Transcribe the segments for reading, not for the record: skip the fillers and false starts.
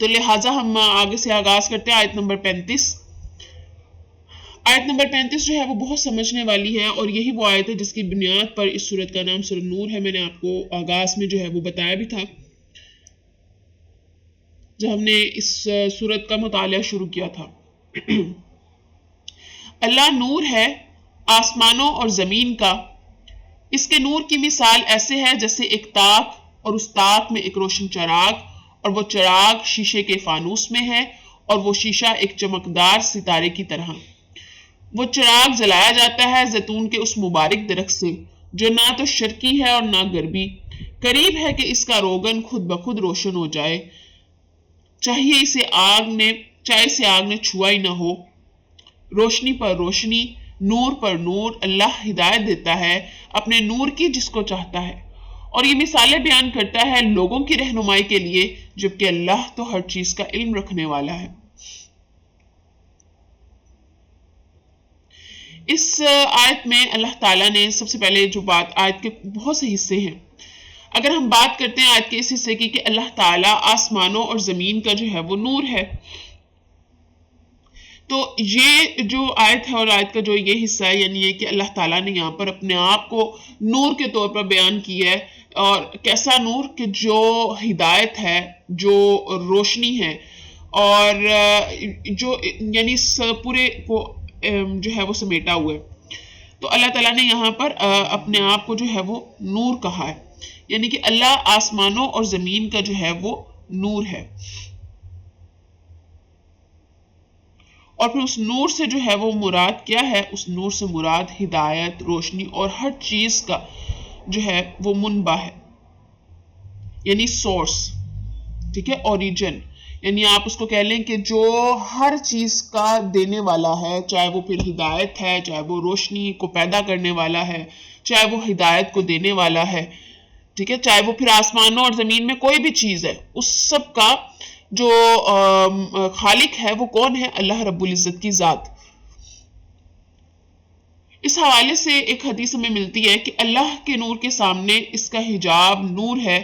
تو لہٰذا ہم آگے سے آغاز کرتے ہیں آیت نمبر 35۔ آیت نمبر 35 جو ہے وہ بہت سمجھنے والی ہے، اور یہی وہ آیت ہے جس کی بنیاد پر اس سورت کا نام سورۃ نور ہے۔ میں نے آپ کو آغاز میں جو ہے وہ بتایا بھی تھا جب ہم نے اس سورت کا مطالعہ شروع کیا تھا۔ اللہ نور ہے آسمانوں اور زمین کا، اس کے نور کی مثال ایسے ہے جیسے ایک تاک، اور اس تاک میں ایک روشن چراغ، اور وہ چراغ شیشے کے فانوس میں ہے، اور وہ شیشہ ایک چمکدار ستارے کی طرح۔ وہ چراغ جلایا جاتا ہے زیتون کے اس مبارک درخت سے جو نہ تو شرقی ہے اور نہ غربی، قریب ہے کہ اس کا روغن خود بخود روشن ہو جائے، چاہے اسے آگ نے چھوا ہی نہ ہو۔ روشنی پر روشنی، نور پر نور، اللہ ہدایت دیتا ہے اپنے نور کی جس کو چاہتا ہے، اور یہ مثالیں بیان کرتا ہے لوگوں کی رہنمائی کے لیے، جبکہ اللہ تو ہر چیز کا علم رکھنے والا ہے۔ اس آیت میں اللہ تعالیٰ نے سب سے پہلے جو بات، آیت کے بہت سے حصے ہیں، اگر ہم بات کرتے ہیں آیت کے اس حصے کی کہ اللہ تعالیٰ آسمانوں اور زمین کا جو ہے وہ نور ہے، تو یہ جو آیت ہے اور آیت کا جو یہ حصہ ہے، یعنی یہ کہ اللہ تعالیٰ نے یہاں پر اپنے آپ کو نور کے طور پر بیان کیا ہے، اور کیسا نور کہ جو ہدایت ہے، جو روشنی ہے، اور جو یعنی اس پورے کو جو ہے وہ سمیٹا ہوا ہے۔ تو اللہ تعالیٰ نے یہاں پر اپنے آپ کو جو ہے وہ نور کہا ہے، یعنی کہ اللہ آسمانوں اور زمین کا جو ہے وہ نور ہے، اور پھر اس نور سے جو ہے وہ مراد کیا ہے؟ اس نور سے مراد ہدایت، روشنی اور ہر چیز کا جو ہے وہ منبع ہے، یعنی سورس، ٹھیک ہے، اوریجن، یعنی آپ اس کو کہہ لیں کہ جو ہر چیز کا دینے والا ہے، چاہے وہ پھر ہدایت ہے، چاہے وہ روشنی کو پیدا کرنے والا ہے، چاہے وہ ہدایت کو دینے والا ہے، ٹھیک ہے، چاہے وہ پھر آسمانوں اور زمین میں کوئی بھی چیز ہے، اس سب کا جو خالق ہے وہ کون ہے؟ اللہ رب العزت کی ذات۔ اس حوالے سے ایک حدیث ہمیں ملتی ہے کہ اللہ کے نور کے سامنے اس کا حجاب نور ہے،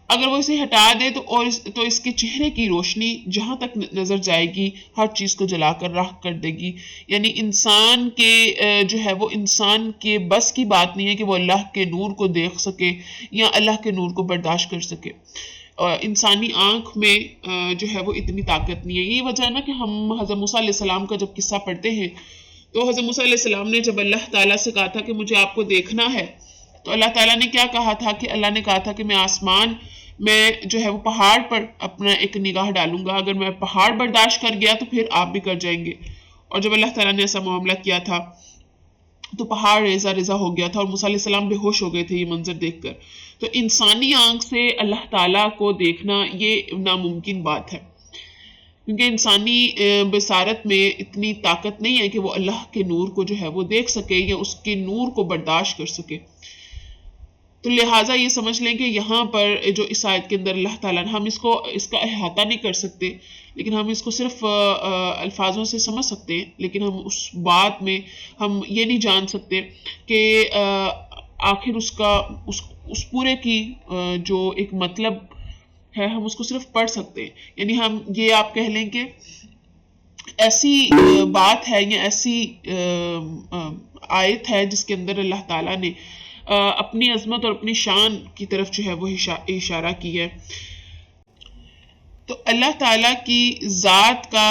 اگر وہ اسے ہٹا دے تو اس کے چہرے کی روشنی جہاں تک نظر جائے گی ہر چیز کو جلا کر راکھ کر دے گی، یعنی انسان کے جو ہے وہ انسان کے بس کی بات نہیں ہے کہ وہ اللہ کے نور کو دیکھ سکے یا اللہ کے نور کو برداشت کر سکے، انسانی آنکھ میں جو ہے وہ اتنی طاقت نہیں ہے۔ یہ وجہ ہے نا کہ ہم حضرت موسیٰ علیہ السلام کا جب قصہ پڑھتے ہیں تو حضرت موسیٰ علیہ السلام نے جب اللہ تعالیٰ سے کہا تھا کہ مجھے آپ کو دیکھنا ہے، تو اللہ تعالیٰ نے کیا کہا تھا کہ اللہ نے کہا تھا کہ میں آسمان میں جو ہے وہ پہاڑ پر اپنا ایک نگاہ ڈالوں گا، اگر میں پہاڑ برداشت کر گیا تو پھر آپ بھی کر جائیں گے، اور جب اللہ تعالیٰ نے ایسا معاملہ کیا تھا تو پہاڑ ریزہ ریزہ ہو گیا تھا اور موسیٰ علیہ السلام بے ہوش ہو گئے تھے یہ منظر دیکھ کر۔ تو انسانی آنکھ سے اللہ تعالیٰ کو دیکھنا یہ ناممکن بات ہے، کیونکہ انسانی بصارت میں اتنی طاقت نہیں ہے کہ وہ اللہ کے نور کو جو ہے وہ دیکھ سکے یا اس کے نور کو برداشت کر سکے۔ تو لہٰذا یہ سمجھ لیں کہ یہاں پر جو اس آیت کے اندر اللہ تعالیٰ نے، ہم اس کا احاطہ نہیں کر سکتے، لیکن ہم اس کو صرف الفاظوں سے سمجھ سکتے ہیں، لیکن ہم اس بات میں ہم یہ نہیں جان سکتے کہ آخر اس پورے کی جو ایک مطلب ہے ہم اس کو صرف پڑھ سکتے ہیں، یعنی ہم یہ آپ کہہ لیں کہ ایسی بات ہے یا ایسی آیت ہے جس کے اندر اللہ تعالیٰ نے اپنی عظمت اور اپنی شان کی طرف جو ہے وہ اشارہ کی ہے۔ تو اللہ تعالیٰ کی ذات کا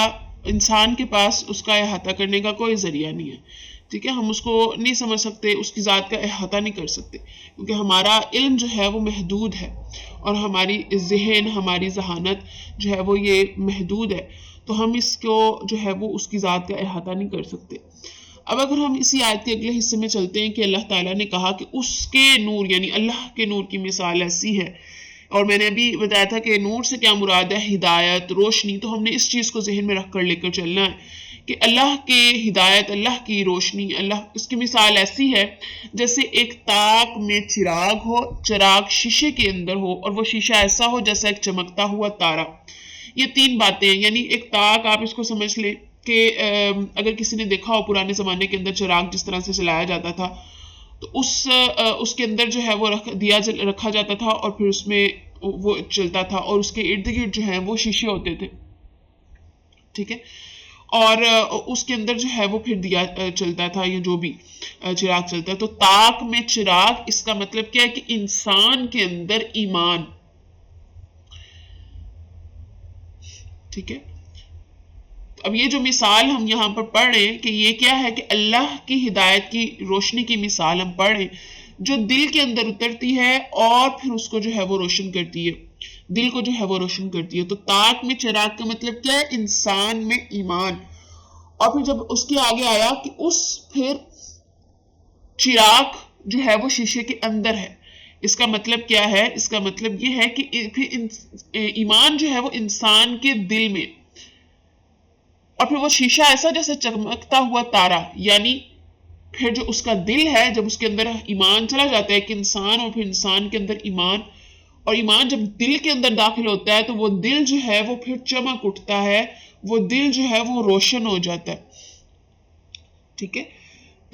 انسان کے پاس اس کا احاطہ کرنے کا کوئی ذریعہ نہیں ہے، ٹھیک ہے، ہم اس کو نہیں سمجھ سکتے، اس کی ذات کا احاطہ نہیں کر سکتے، کیونکہ ہمارا علم جو ہے وہ محدود ہے، اور ہماری ذہن، ہماری ذہانت جو ہے وہ یہ محدود ہے، تو ہم اس کو جو ہے وہ اس کی ذات کا احاطہ نہیں کر سکتے۔ اب اگر ہم اسی آیت کے اگلے حصے میں چلتے ہیں کہ اللہ تعالیٰ نے کہا کہ اس کے نور، یعنی اللہ کے نور کی مثال ایسی ہے، اور میں نے ابھی بتایا تھا کہ نور سے کیا مراد ہے؟ ہدایت، روشنی، تو ہم نے اس چیز کو ذہن میں رکھ کر لے کر چلنا ہے کہ اللہ کی ہدایت، اللہ کی روشنی، اس کی مثال ایسی ہے جیسے ایک تاک میں چراغ ہو، چراغ شیشے کے اندر ہو، اور وہ شیشہ ایسا ہو جیسا ایک چمکتا ہوا تارا۔ یہ تین باتیں ہیں، یعنی ایک تاک آپ اس کو سمجھ لیں کہ اگر کسی نے دیکھا ہو پرانے زمانے کے اندر چراغ جس طرح سے چلایا جاتا تھا، تو اس کے اندر جو ہے وہ دیا رکھا جاتا تھا، اور پھر اس میں وہ چلتا تھا اور اس کے ارد گرد جو ہے وہ شیشے ہوتے تھے، ٹھیک ہے، اور اس کے اندر جو ہے وہ پھر دیا چلتا تھا یا جو بھی چراغ چلتا ہے. تو طاق میں چراغ، اس کا مطلب کیا ہے کہ انسان کے اندر ایمان، ٹھیک ہے. اب یہ جو مثال ہم یہاں پر پڑھ رہے ہیں کہ یہ کیا ہے کہ اللہ کی ہدایت کی روشنی کی مثال ہم پڑھ رہے ہیں جو دل کے اندر اترتی ہے اور پھر اس کو جو ہے وہ روشن کرتی ہے، دل کو جو ہے وہ روشن کرتی ہے. تو طاق میں چراغ کا مطلب کیا ہے؟ انسان میں ایمان. اور پھر جب اس کے آگے آیا کہ اس پھر چراغ جو ہے وہ شیشے کے اندر ہے، اس کا مطلب کیا ہے؟ اس کا مطلب یہ ہے کہ پھر ایمان جو ہے وہ انسان کے دل میں، اور پھر وہ شیشہ ایسا جیسے چمکتا ہوا تارا، یعنی پھر جو اس کا دل ہے، جب اس کے اندر ایمان چلا جاتا ہے کہ انسان، اور پھر انسان کے اندر ایمان، اور ایمان جب دل کے اندر داخل ہوتا ہے تو وہ دل جو ہے وہ پھر چمک اٹھتا ہے، وہ دل جو ہے وہ روشن ہو جاتا ہے، ٹھیک ہے.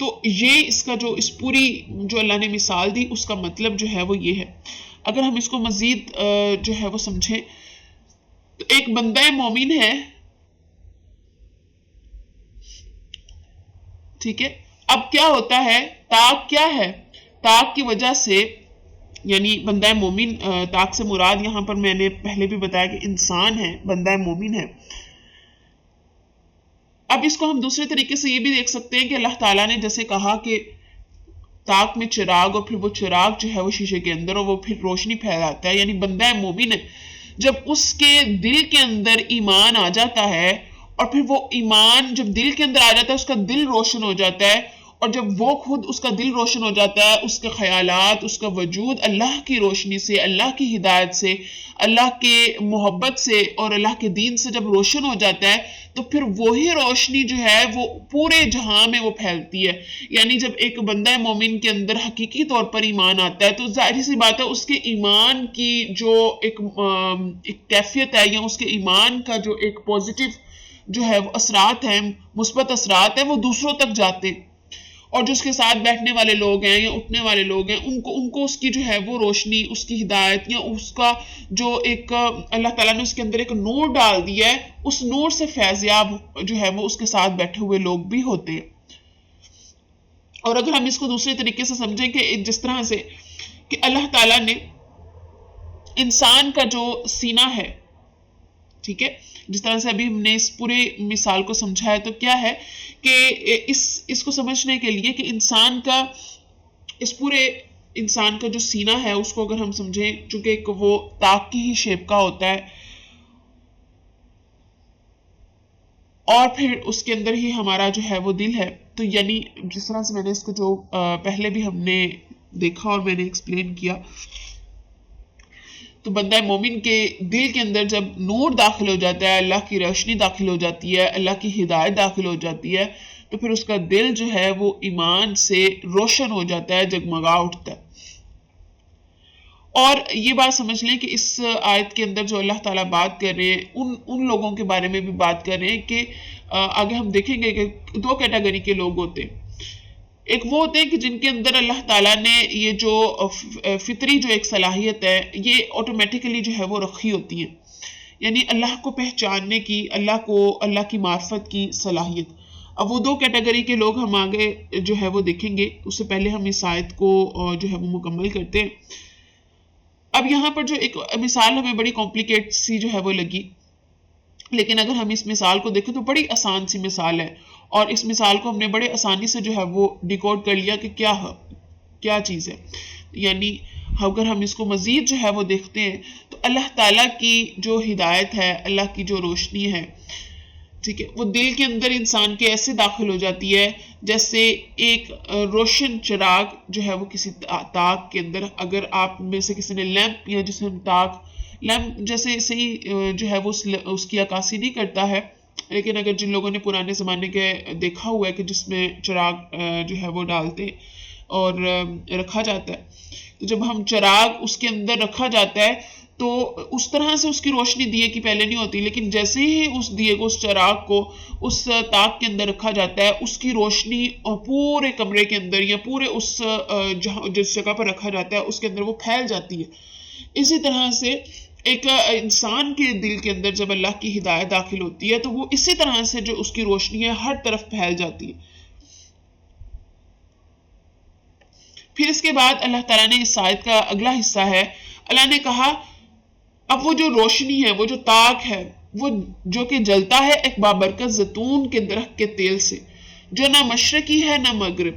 تو یہ اس کا جو اس پوری جو اللہ نے مثال دی اس کا مطلب جو ہے وہ یہ ہے. اگر ہم اس کو مزید جو ہے وہ سمجھیں تو ایک بندہ مومن ہے، ٹھیک ہے. اب کیا ہوتا ہے؟ طاق کیا ہے؟ طاق کی وجہ سے، یعنی بندہ مومن، طاق سے مراد یہاں پر میں نے پہلے بھی بتایا کہ انسان ہے، بندہ مومن ہے. اب اس کو ہم دوسرے طریقے سے یہ بھی دیکھ سکتے ہیں کہ اللہ تعالیٰ نے جیسے کہا کہ طاق میں چراغ، اور پھر وہ چراغ جو ہے وہ شیشے کے اندر، اور وہ پھر روشنی پھیلاتا ہے، یعنی بندہ مومن ہے جب اس کے دل کے اندر ایمان آ جاتا ہے، اور پھر وہ ایمان جب دل کے اندر آ جاتا ہے اس کا دل روشن ہو جاتا ہے، اور جب وہ خود اس کا دل روشن ہو جاتا ہے، اس کے خیالات، اس کا وجود اللہ کی روشنی سے، اللہ کی ہدایت سے، اللہ کے محبت سے اور اللہ کے دین سے جب روشن ہو جاتا ہے تو پھر وہی روشنی جو ہے وہ پورے جہاں میں وہ پھیلتی ہے. یعنی جب ایک بندہ مومن کے اندر حقیقی طور پر ایمان آتا ہے تو ظاہر سی بات ہے اس کے ایمان کی جو ایک کیفیت ہے، یا اس کے ایمان کا جو ایک پوزیٹیو جو ہے وہ اثرات ہیں، مثبت اثرات ہیں، وہ دوسروں تک جاتے ہیں، اور جو اس کے ساتھ بیٹھنے والے لوگ ہیں یا اٹھنے والے لوگ ہیں ان کو اس کی جو ہے وہ روشنی، اس کی ہدایت، یا اس کا جو ایک اللہ تعالیٰ نے اس کے اندر ایک نور ڈال دیا ہے، اس نور سے فیضیاب جو ہے وہ اس کے ساتھ بیٹھے ہوئے لوگ بھی ہوتے ہیں. اور اگر ہم اس کو دوسرے طریقے سے سمجھیں کہ جس طرح سے کہ اللہ تعالیٰ نے انسان کا جو سینہ ہے، ٹھیک ہے، جس طرح سے ابھی ہم نے اس پورے مثال کو سمجھا ہے، تو کیا ہے کہ اس کو سمجھنے کے لیے کہ انسان کا اس پورے انسان کا جو سینہ ہے اس کو اگر ہم سمجھیں، چونکہ وہ طاق کی ہی شیپ کا ہوتا ہے، اور پھر اس کے اندر ہی ہمارا جو ہے وہ دل ہے، تو یعنی جس طرح سے میں نے اس کو جو پہلے بھی ہم نے دیکھا اور میں نے ایکسپلین کیا، تو بندہ مومن کے دل کے اندر جب نور داخل ہو جاتا ہے، اللہ کی روشنی داخل ہو جاتی ہے، اللہ کی ہدایت داخل ہو جاتی ہے، تو پھر اس کا دل جو ہے وہ ایمان سے روشن ہو جاتا ہے، جگمگا اٹھتا ہے. اور یہ بات سمجھ لیں کہ اس آیت کے اندر جو اللہ تعالیٰ بات کر رہے ہیں ان لوگوں کے بارے میں بھی بات کر رہے ہیں کہ آگے ہم دیکھیں گے کہ دو کیٹیگری کے لوگ ہوتے ہیں. ایک وہ ہوتے ہیں کہ جن کے اندر اللہ تعالیٰ نے یہ جو فطری جو ایک صلاحیت ہے یہ آٹومیٹیکلی جو ہے وہ رکھی ہوتی ہے، یعنی اللہ کو پہچاننے کی، اللہ کی معرفت کی صلاحیت. اب وہ دو کیٹیگری کے لوگ ہم آگے جو ہے وہ دیکھیں گے. اس سے پہلے ہم اس آیت کو جو ہے وہ مکمل کرتے ہیں. اب یہاں پر جو ایک مثال ہمیں بڑی کمپلیکیٹ سی جو ہے وہ لگی، لیکن اگر ہم اس مثال کو دیکھیں تو بڑی آسان سی مثال ہے، اور اس مثال کو ہم نے بڑے آسانی سے جو ہے وہ ڈیکوڈ کر لیا کہ کیا چیز ہے. یعنی اگر ہم اس کو مزید جو ہے وہ دیکھتے ہیں تو اللہ تعالیٰ کی جو ہدایت ہے، اللہ کی جو روشنی ہے، ٹھیک ہے، وہ دل کے اندر انسان کے ایسے داخل ہو جاتی ہے جیسے ایک روشن چراغ جو ہے وہ کسی طاق کے اندر، اگر آپ میں سے کسی نے لیمپ یا جسے ہم طاق لیمپ جیسے صحیح جو ہے وہ اس کی عکاسی نہیں کرتا ہے، لیکن اگر جن لوگوں نے پرانے زمانے کے دیکھا ہوا ہے کہ جس میں چراغ جو ہے وہ ڈالتے اور رکھا جاتا ہے، تو جب ہم چراغ اس کے اندر رکھا جاتا ہے تو اس طرح سے اس کی روشنی دیے کی پہلے نہیں ہوتی، لیکن جیسے ہی اس دیے کو، اس چراغ کو اس طاق کے اندر رکھا جاتا ہے، اس کی روشنی پورے کمرے کے اندر یا پورے اس جس جگہ پر رکھا جاتا ہے اس کے اندر وہ پھیل جاتی ہے. اسی طرح سے ایک انسان کے دل کے اندر جب اللہ کی ہدایت داخل ہوتی ہے تو وہ اسی طرح سے جو اس کی روشنی ہے ہر طرف پھیل جاتی ہے. پھر اس کے بعد اللہ تعالیٰ نے اس آیت کا اگلا حصہ ہے، اللہ نے کہا اب وہ جو روشنی ہے، وہ جو طاق ہے، وہ جو کہ جلتا ہے ایک بابرکت زیتون کے درخت کے تیل سے جو نہ مشرقی ہے نہ مغرب.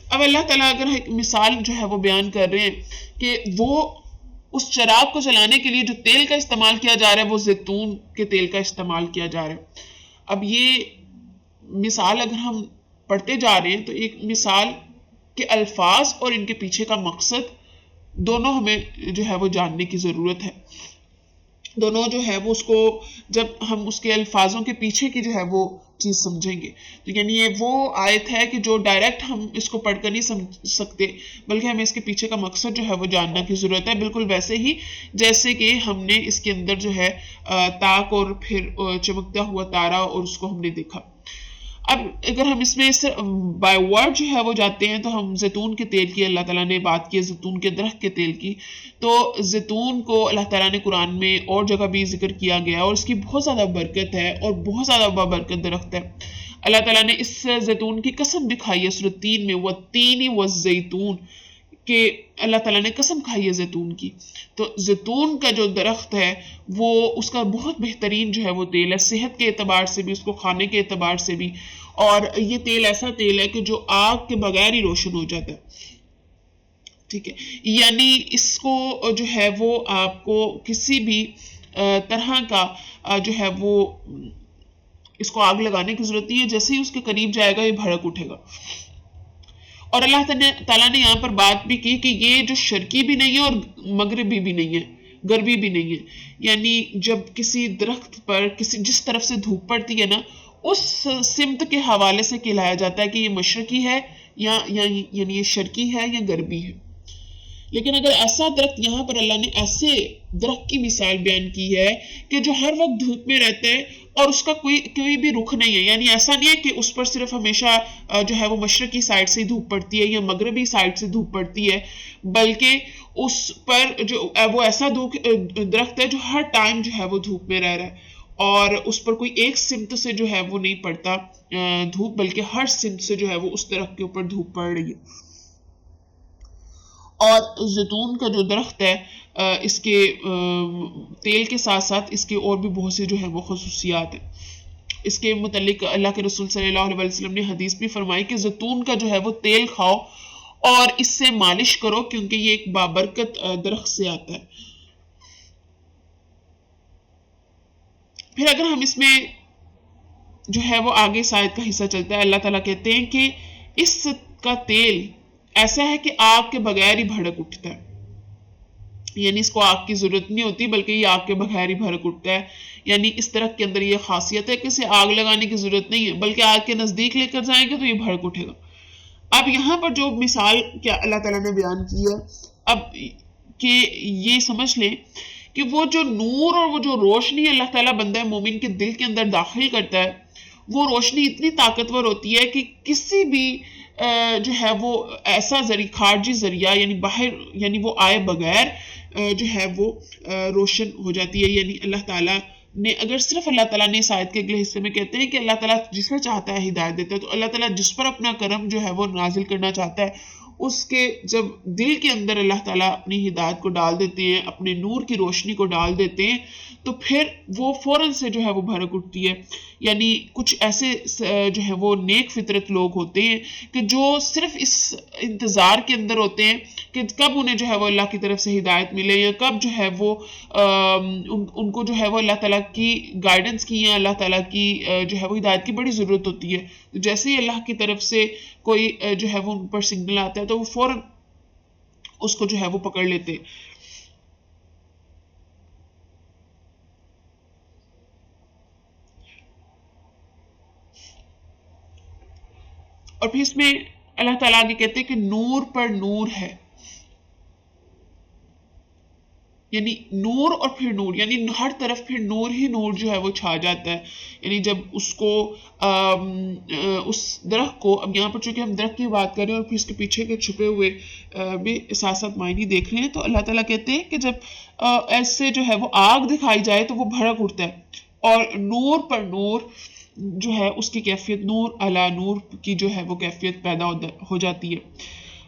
اب اللہ تعالیٰ اگر ایک مثال جو ہے وہ بیان کر رہے ہیں کہ وہ اس چراغ کو جلانے کے لیے جو تیل کا استعمال کیا جا رہا ہے وہ زیتون کے تیل کا استعمال کیا جا رہا ہے. اب یہ مثال اگر ہم پڑھتے جا رہے ہیں تو ایک مثال کے الفاظ اور ان کے پیچھے کا مقصد دونوں ہمیں جو ہے وہ جاننے کی ضرورت ہے. دونوں جو ہے وہ اس کو جب ہم اس کے الفاظوں کے پیچھے کی جو ہے وہ چیز سمجھیں گے تو یعنی یہ وہ آیت ہے کہ جو ڈائریکٹ ہم اس کو پڑھ کر نہیں سمجھ سکتے، بلکہ ہمیں اس کے پیچھے کا مقصد جو ہے وہ جاننا کی ضرورت ہے. بالکل ویسے ہی جیسے کہ ہم نے اس کے اندر جو ہے طاق اور پھر چمکتا ہوا تارا اور اس کو ہم نے دیکھا. اب اگر ہم اس میں بائی ورڈ جو ہے وہ جاتے ہیں تو ہم زیتون کے تیل کی اللہ تعالیٰ نے بات کی، زیتون کے درخت کے تیل کی. تو زیتون کو اللہ تعالیٰ نے قرآن میں اور جگہ بھی ذکر کیا گیا اور اس کی بہت زیادہ برکت ہے اور بہت زیادہ بابرکت درخت ہے. اللہ تعالیٰ نے اس زیتون کی قسم بھی کھائی ہے سورۃ 3 میں، وَالتِّینِ وَالزَّیتُونِ، کہ اللہ تعالیٰ نے قسم کھائی ہے زیتون کی. تو زیتون کا جو درخت ہے وہ اس کا بہت بہترین جو ہے وہ تیل ہے، صحت کے اعتبار سے بھی، اس کو کھانے کے اعتبار سے بھی. اور یہ تیل ایسا تیل ہے کہ جو آگ کے بغیر ہی روشن ہو جاتا ہے. ٹھیک ہے، یعنی اس کو جو ہے وہ آپ کو کسی بھی طرح کا جو ہے وہ اس کو آگ لگانے کی ضرورت نہیں ہے، جیسے ہی اس کے قریب جائے گا یہ بھڑک اٹھے گا. اور اللہ تعالیٰ نے یہاں پر بات بھی کی کہ یہ جو شرقی بھی نہیں ہے اور مغربی بھی نہیں ہے، غربی بھی نہیں ہے. یعنی جب کسی درخت پر جس طرف سے دھوپ پڑتی ہے نا، اس سمت کے حوالے سے کہلایا جاتا ہے کہ یہ مشرقی ہے یعنی یہ شرقی ہے یا غربی ہے. لیکن اگر ایسا درخت، یہاں پر اللہ نے ایسے درخت کی مثال بیان کی ہے کہ جو ہر وقت دھوپ میں رہتا ہے اور اس کا کوئی بھی رخ نہیں ہے، یعنی ایسا نہیں ہے کہ اس پر صرف ہمیشہ جو ہے وہ مشرقی سائڈ سے دھوپ پڑتی ہے یا مغربی سائڈ سے دھوپ پڑتی ہے، بلکہ اس پر جو وہ ایسا درخت ہے جو ہر ٹائم جو ہے وہ دھوپ میں رہ رہا ہے اور اس پر کوئی ایک سمت سے جو ہے وہ نہیں پڑتا دھوپ، بلکہ ہر سمت سے جو ہے وہ اس درخت کے اوپر دھوپ پڑ رہی ہے. اور زیتون کا جو درخت ہے اس کے تیل کے ساتھ ساتھ اس کے اور بھی بہت سی جو ہے وہ خصوصیات ہیں. اس کے متعلق اللہ کے رسول صلی اللہ علیہ وسلم نے حدیث بھی فرمائی کہ زیتون کا جو ہے وہ تیل کھاؤ اور اس سے مالش کرو کیونکہ یہ ایک بابرکت درخت سے آتا ہے. پھر اگر ہم اس میں جو ہے وہ آگے اس آیت کا حصہ چلتا ہے، اللہ تعالیٰ کہتے ہیں کہ اس کا تیل ایسا ہے کہ آگ کے بغیر ہی بھڑک اٹھتا ہے. یعنی اس کو آگ کی ضرورت نہیں ہوتی بلکہ یہ آگ کے بغیر ہی بھڑک اٹھتا ہے. یعنی اس درخت کے اندر یہ خاصیت ہے کہ اسے آگ لگانے کی ضرورت نہیں ہے بلکہ آگ کے نزدیک لے کر جائیں گے تو یہ بھڑک اٹھے گا. اب یہاں پر جو مثال کیا اللہ تعالیٰ نے بیان کی ہے، اب کہ یہ سمجھ لیں کہ وہ جو نور اور وہ جو روشنی اللہ تعالیٰ بندہ مومن کے دل کے اندر داخل کرتا ہے، وہ روشنی اتنی طاقتور ہوتی ہے کہ کسی بھی جو ہے وہ ایسا خارجی ذریعہ یعنی باہر یعنی وہ آئے بغیر جو ہے وہ روشن ہو جاتی ہے. یعنی اللہ تعالیٰ نے اگر صرف اللہ تعالیٰ نے اس آیت کے اگلے حصے میں کہتے ہیں کہ اللہ تعالیٰ جسے چاہتا ہے ہدایت دیتا ہے، تو اللہ تعالیٰ جس پر اپنا کرم جو ہے وہ نازل کرنا چاہتا ہے اس کے جب دل کے اندر اللہ تعالیٰ اپنی ہدایت کو ڈال دیتے ہیں، اپنے نور کی روشنی کو ڈال دیتے ہیں، تو پھر وہ فوراً سے جو ہے وہ بھڑک اٹھتی ہے. یعنی کچھ ایسے جو ہے وہ نیک فطرت لوگ ہوتے ہیں کہ جو صرف اس انتظار کے اندر ہوتے ہیں کہ کب انہیں جو ہے وہ اللہ کی طرف سے ہدایت ملے یا کب جو ہے وہ ان کو جو ہے وہ اللہ تعالیٰ کی گائیڈنس کی یا اللہ تعالیٰ کی جو ہے وہ ہدایت کی بڑی ضرورت ہوتی ہے. جیسے ہی اللہ کی طرف سے کوئی جو ہے وہ ان پر سگنل آتا ہے تو وہ فوراً اس کو جو ہے وہ پکڑ لیتے. اور پھر اس میں اللہ تعالیٰ آگے کہتے ہیں کہ نور پر نور ہے. یعنی نور اور پھر نور، یعنی ہر طرف پھر نور ہی نور جو ہے وہ چھا جاتا ہے. یعنی جب اس کو اس درخت کو، اب یہاں پر چونکہ ہم درخت کی بات کر رہے ہیں اور پھر اس کے پیچھے کے چھپے ہوئے بھی ساتھ ساتھ معنی دیکھ رہے ہیں، تو اللہ تعالیٰ کہتے ہیں کہ جب ایسے جو ہے وہ آگ دکھائی جائے تو وہ بھڑک اٹھتا ہے، اور نور پر نور جو ہے اس کی کیفیت، نور علی نور کی جو ہے وہ کیفیت پیدا ہو جاتی ہے.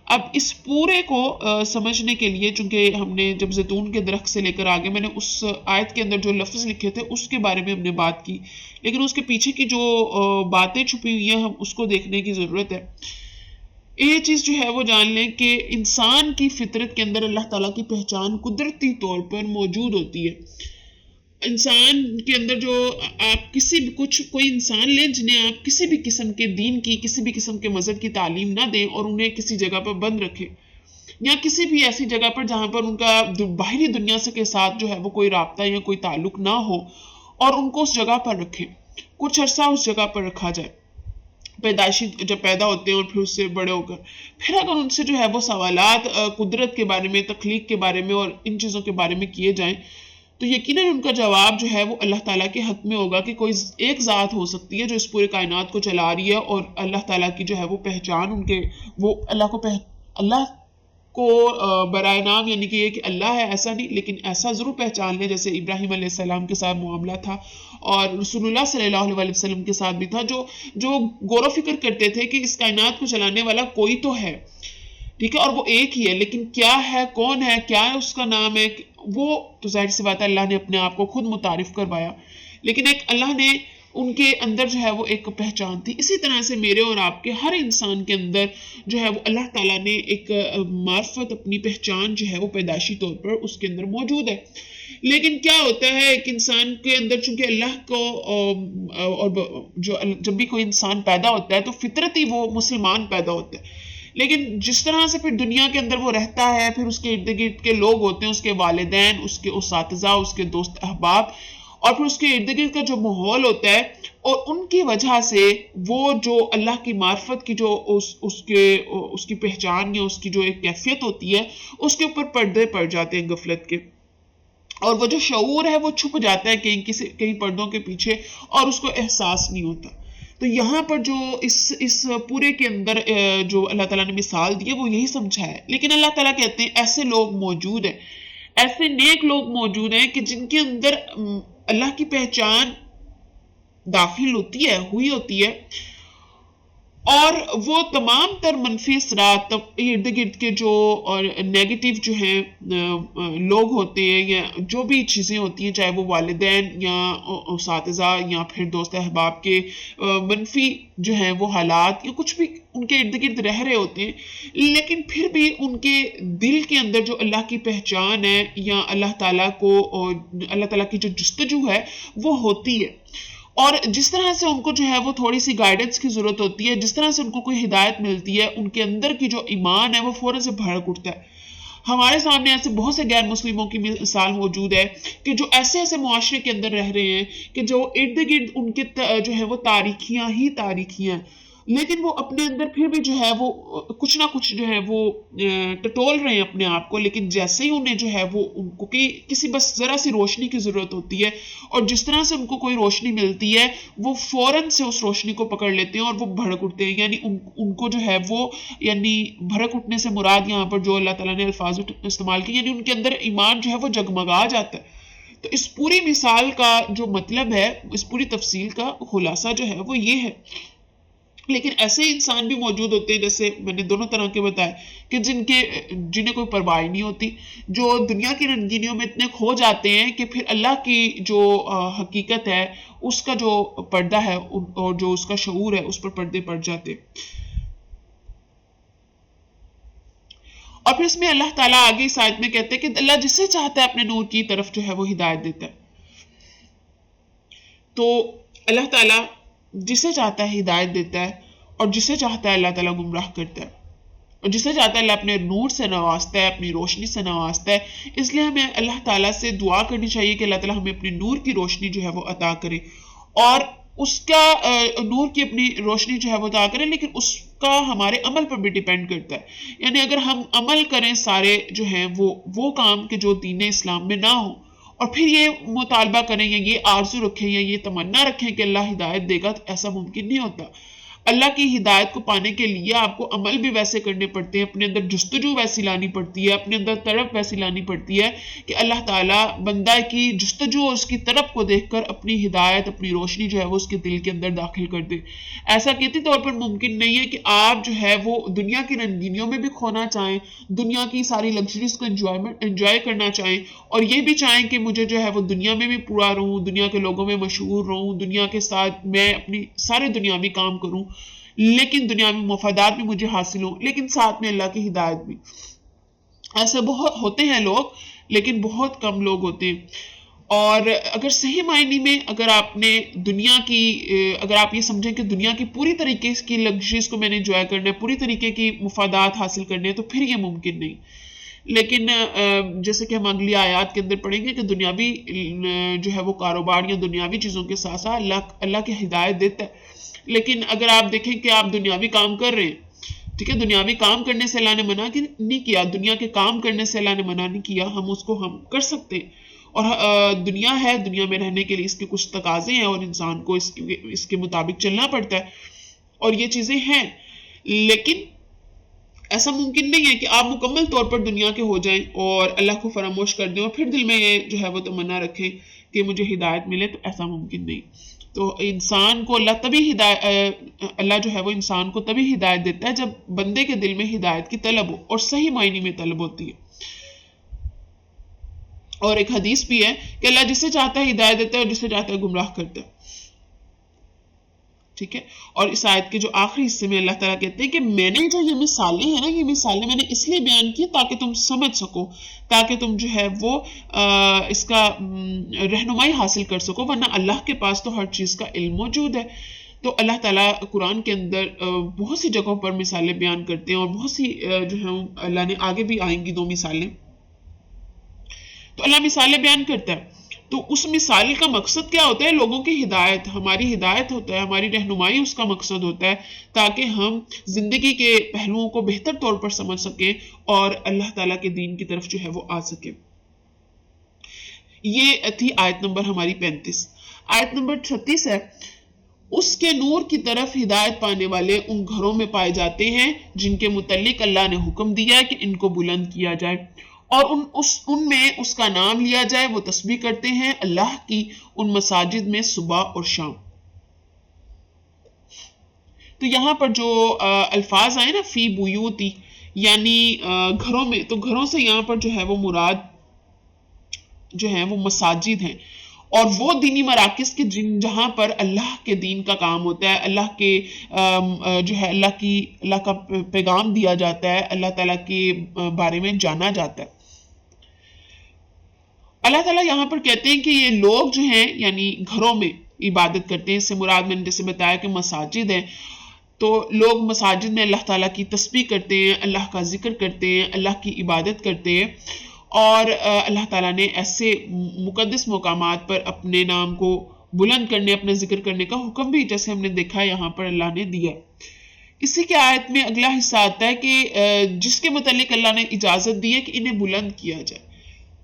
اب اس پورے کو سمجھنے کے لیے، چونکہ ہم نے جب زیتون کے درخت سے لے کر آگے میں نے اس آیت کے اندر جو لفظ لکھے تھے اس کے بارے میں ہم نے بات کی، لیکن اس کے پیچھے کی جو باتیں چھپی ہوئی ہیں ہم اس کو دیکھنے کی ضرورت ہے. یہ چیز جو ہے وہ جان لیں کہ انسان کی فطرت کے اندر اللہ تعالیٰ کی پہچان قدرتی طور پر موجود ہوتی ہے. انسان کے اندر جو آپ کوئی انسان لیں جنہیں آپ کسی بھی قسم کے دین کی، کسی بھی قسم کے مذہب کی تعلیم نہ دیں اور انہیں کسی جگہ پر بند رکھیں، یا کسی بھی ایسی جگہ پر جہاں پر ان کا باہری دنیا کے ساتھ جو ہے وہ کوئی رابطہ یا کوئی تعلق نہ ہو، اور ان کو اس جگہ پر رکھیں، کچھ عرصہ اس جگہ پر رکھا جائے، پیدائشی جب پیدا ہوتے ہیں اور پھر اس سے بڑے ہو کر پھر اگر ان سے جو ہے وہ سوالات قدرت کے بارے میں، تخلیق کے بارے میں اور ان چیزوں کے بارے میں کیے جائیں، تو یقیناً ان کا جواب جو ہے وہ اللہ تعالیٰ کے حق میں ہوگا کہ کوئی ایک ذات ہو سکتی ہے جو اس پورے کائنات کو چلا رہی ہے، اور اللہ تعالیٰ کی جو ہے وہ پہچان ان کے، وہ اللہ کو برائے نام، یعنی کہ یہ کہ اللہ ہے ایسا نہیں، لیکن ایسا ضرور پہچان لیں جیسے ابراہیم علیہ السلام کے ساتھ معاملہ تھا اور رسول اللہ صلی اللہ علیہ وسلم کے ساتھ بھی تھا، جو غور و فکر کرتے تھے کہ اس کائنات کو چلانے والا کوئی تو ہے، ٹھیک ہے، اور وہ ایک ہی ہے، لیکن کیا ہے، کون ہے، کیا ہے اس کا نام ہے، وہ تو ظاہر سی بات ہے اللہ نے اپنے آپ کو خود متعارف کروایا، لیکن ایک اللہ نے ان کے اندر جو ہے وہ ایک پہچان تھی. اسی طرح سے میرے اور آپ کے ہر انسان کے اندر جو ہے وہ اللہ تعالیٰ نے ایک معرفت، اپنی پہچان جو ہے وہ پیدائشی طور پر اس کے اندر موجود ہے. لیکن کیا ہوتا ہے ایک انسان کے اندر، چونکہ اللہ کو اور جب بھی کوئی انسان پیدا ہوتا ہے تو فطرتی وہ مسلمان پیدا ہوتا ہے، لیکن جس طرح سے پھر دنیا کے اندر وہ رہتا ہے، پھر اس کے ارد گرد کے لوگ ہوتے ہیں، اس کے والدین، اس کے اساتذہ، اس کے دوست احباب، اور پھر اس کے ارد گرد کا جو ماحول ہوتا ہے، اور ان کی وجہ سے وہ جو اللہ کی معرفت کی جو اس کی پہچان یا اس کی جو ایک کیفیت ہوتی ہے، اس کے اوپر پردے پڑ جاتے ہیں غفلت کے، اور وہ جو شعور ہے وہ چھپ جاتا ہے کہیں پردوں کے پیچھے، اور اس کو احساس نہیں ہوتا. تو یہاں پر جو اس پورے کے اندر جو اللہ تعالیٰ نے مثال دی ہے وہ یہی سمجھا ہے. لیکن اللہ تعالیٰ کہتے ہیں ایسے لوگ موجود ہیں، ایسے نیک لوگ موجود ہیں کہ جن کے اندر اللہ کی پہچان داخل ہوئی ہوتی ہے، اور وہ تمام تر منفی اثرات، ارد گرد کے جو اور نیگیٹو جو ہیں لوگ ہوتے ہیں یا جو بھی چیزیں ہوتی ہیں، چاہے وہ والدین یا اساتذہ یا پھر دوست احباب کے منفی جو ہیں وہ حالات یا کچھ بھی ان کے ارد گرد رہ رہے ہوتے ہیں، لیکن پھر بھی ان کے دل کے اندر جو اللہ کی پہچان ہے یا اللہ تعالیٰ کی جو جستجو ہے وہ ہوتی ہے. اور جس طرح سے ان کو جو ہے وہ تھوڑی سی گائیڈنس کی ضرورت ہوتی ہے، جس طرح سے ان کو کوئی ہدایت ملتی ہے، ان کے اندر کی جو ایمان ہے وہ فوراً سے بھڑک اٹھتا ہے. ہمارے سامنے ایسے بہت سے غیر مسلموں کی مثال موجود ہے کہ جو ایسے معاشرے کے اندر رہ رہے ہیں کہ جو ارد گرد ان کے جو ہے وہ تاریخیاں ہی تاریخیاں، لیکن وہ اپنے اندر پھر بھی جو ہے وہ کچھ نہ کچھ جو ہے وہ ٹٹول رہے ہیں اپنے آپ کو، لیکن جیسے ہی انہیں جو ہے وہ ان کو کسی بس ذرا سی روشنی کی ضرورت ہوتی ہے، اور جس طرح سے ان کو کوئی روشنی ملتی ہے وہ فوراً سے اس روشنی کو پکڑ لیتے ہیں اور وہ بھڑک اٹھتے ہیں. یعنی ان کو جو ہے وہ، یعنی بھڑک اٹھنے سے مراد یہاں پر جو اللہ تعالیٰ نے الفاظ استعمال کی، یعنی ان کے اندر ایمان جو ہے وہ جگمگا جاتا ہے. تو اس پوری مثال کا جو مطلب ہے، اس پوری تفصیل کا خلاصہ جو ہے وہ یہ ہے. لیکن ایسے انسان بھی موجود ہوتے ہیں، جیسے میں نے دونوں طرح کے بتائے، کہ جنہیں کوئی پرواہ نہیں ہوتی، جو دنیا کی رنگینیوں میں اتنے کھو جاتے ہیں کہ پھر اللہ کی جو حقیقت ہے اس کا جو پردہ ہے اور جو اس کا شعور ہے اس پر پردے پڑ جاتے. اور پھر اس میں اللہ تعالیٰ آگے اس آیت میں کہتے ہیں کہ اللہ جسے چاہتا ہے اپنے نور کی طرف جو ہے وہ ہدایت دیتا ہے. تو اللہ تعالیٰ جسے چاہتا ہے ہدایت دیتا ہے، اور جسے چاہتا ہے اللہ تعالیٰ گمراہ کرتا ہے، اور جسے چاہتا ہے اللہ اپنے نور سے نوازتا ہے، اپنی روشنی سے نوازتا ہے. اس لیے ہمیں اللہ تعالیٰ سے دعا کرنی چاہیے کہ اللہ تعالیٰ ہمیں اپنے نور کی روشنی جو ہے وہ عطا کرے، اور اس کا نور کی اپنی روشنی جو ہے وہ عطا کرے، لیکن اس کا ہمارے عمل پر بھی ڈیپینڈ کرتا ہے. یعنی اگر ہم عمل کریں سارے جو ہیں وہ کام کہ جو دین اسلام میں نہ ہو، اور پھر یہ مطالبہ کریں یا یہ آرزو رکھیں یا یہ تمنا رکھیں کہ اللہ ہدایت دے گا، تو ایسا ممکن نہیں ہوتا. اللہ کی ہدایت کو پانے کے لیے آپ کو عمل بھی ویسے کرنے پڑتے ہیں، اپنے اندر جستجو ویسی لانی پڑتی ہے، اپنے اندر طلب ویسی لانی پڑتی ہے کہ اللہ تعالیٰ بندہ کی جستجو اور اس کی طلب کو دیکھ کر اپنی ہدایت، اپنی روشنی جو ہے وہ اس کے دل کے اندر داخل کر دے. ایسا قطعی طور پر ممکن نہیں ہے کہ آپ جو ہے وہ دنیا کی رنگینیوں میں بھی کھونا چاہیں، دنیا کی ساری لگژریز کو انجوائے کرنا چاہیں، اور یہ بھی چاہیں کہ مجھے جو ہے وہ دنیا میں بھی پورا رہوں، دنیا کے لوگوں میں مشہور رہوں، دنیا کے ساتھ میں اپنی سارے دنیاوی کام کروں، لیکن دنیاوی مفادات بھی مجھے حاصل ہوں، لیکن ساتھ میں اللہ کی ہدایت بھی. ایسے بہت ہوتے ہیں لوگ، لیکن بہت کم لوگ ہوتے ہیں. اور اگر صحیح معنی میں اگر آپ نے دنیا کی اگر آپ یہ سمجھیں کہ دنیا کی پوری طریقے کی لگژریز کو میں نے انجوائے کرنا ہے، پوری طریقے کی مفادات حاصل کرنے ہیں، تو پھر یہ ممکن نہیں. لیکن جیسے کہ ہم اگلی آیات کے اندر پڑھیں گے کہ دنیاوی جو ہے وہ کاروبار یا دنیاوی چیزوں کے ساتھ ساتھ اللہ کی ہدایت دیتا ہے. لیکن اگر آپ دیکھیں کہ آپ دنیاوی کام کر رہے ہیں، ٹھیک ہے، دنیاوی کام کرنے سے اللہ نے منع نہیں کیا، دنیا کے کام کرنے سے اللہ نے منع نہیں کیا، اس کو ہم کر سکتے ہیں. اور دنیا ہے، دنیا میں رہنے کے لیے اس کے کچھ تقاضے ہیں، اور انسان کو اس کے مطابق چلنا پڑتا ہے، اور یہ چیزیں ہیں. لیکن ایسا ممکن نہیں ہے کہ آپ مکمل طور پر دنیا کے ہو جائیں اور اللہ کو فراموش کر دیں اور پھر دل میں یہ جو ہے وہ تمنا رکھیں کہ مجھے ہدایت ملے. تو ایسا ممکن نہیں. تو انسان کو اللہ جو ہے وہ انسان کو تبھی ہدایت دیتا ہے جب بندے کے دل میں ہدایت کی طلب ہو، اور صحیح معنی میں طلب ہوتی ہے. اور ایک حدیث بھی ہے کہ اللہ جسے چاہتا ہے ہدایت دیتا ہے اور جسے چاہتا ہے گمراہ کرتا ہے. ٹھیک ہے. اور اس آیت کے جو آخری حصے میں اللہ تعالیٰ کہتے ہیں کہ میں نے جو یہ مثالیں ہیں نا، یہ مثالیں میں نے اس لیے بیان کی تاکہ تم سمجھ سکو، تاکہ تم جو ہے وہ اس کا رہنمائی حاصل کر سکو، ورنہ اللہ کے پاس تو ہر چیز کا علم موجود ہے. تو اللہ تعالیٰ قرآن کے اندر بہت سی جگہوں پر مثالیں بیان کرتے ہیں، اور بہت سی جو ہے اللہ نے آگے بھی آئیں گی 2 مثالیں. تو اللہ مثالیں بیان کرتا ہے. تو اس مثال کا مقصد کیا ہوتا ہے؟ لوگوں کی ہدایت، ہماری ہدایت ہوتا ہے، ہماری رہنمائی اس کا مقصد ہوتا ہے، تاکہ ہم زندگی کے پہلوؤں کو بہتر طور پر سمجھ سکیں اور اللہ تعالیٰ کے دین کی طرف جو ہے وہ آ سکیں. یہ تھی آیت نمبر ہماری 35. آیت نمبر 36 ہے، اس کے نور کی طرف ہدایت پانے والے ان گھروں میں پائے جاتے ہیں جن کے متعلق اللہ نے حکم دیا ہے کہ ان کو بلند کیا جائے، اور ان میں اس کا نام لیا جائے. وہ تسبیح کرتے ہیں اللہ کی ان مساجد میں صبح اور شام. تو یہاں پر جو الفاظ آئے نا فی بیوتی، یعنی گھروں میں، تو گھروں سے یہاں پر جو ہے وہ مراد جو ہے وہ مساجد ہیں، اور وہ دینی مراکز کے جہاں پر اللہ کے دین کا کام ہوتا ہے، اللہ کے جو ہے اللہ کا پیغام دیا جاتا ہے، اللہ تعالیٰ کے بارے میں جانا جاتا ہے. اللہ تعالیٰ یہاں پر کہتے ہیں کہ یہ لوگ جو ہیں یعنی گھروں میں عبادت کرتے ہیں. اس سے مراد میں نے جیسے بتایا کہ مساجد ہیں، تو لوگ مساجد میں اللہ تعالیٰ کی تسبیح کرتے ہیں، اللہ کا ذکر کرتے ہیں، اللہ کی عبادت کرتے ہیں، اور اللہ تعالیٰ نے ایسے مقدس مقامات پر اپنے نام کو بلند کرنے، اپنا ذکر کرنے کا حکم بھی جیسے ہم نے دیکھا یہاں پر اللہ نے دیا. اسی کے آیت میں اگلا حصہ آتا ہے کہ جس کے متعلق اللہ نے اجازت دی ہے کہ انہیں بلند کیا جائے.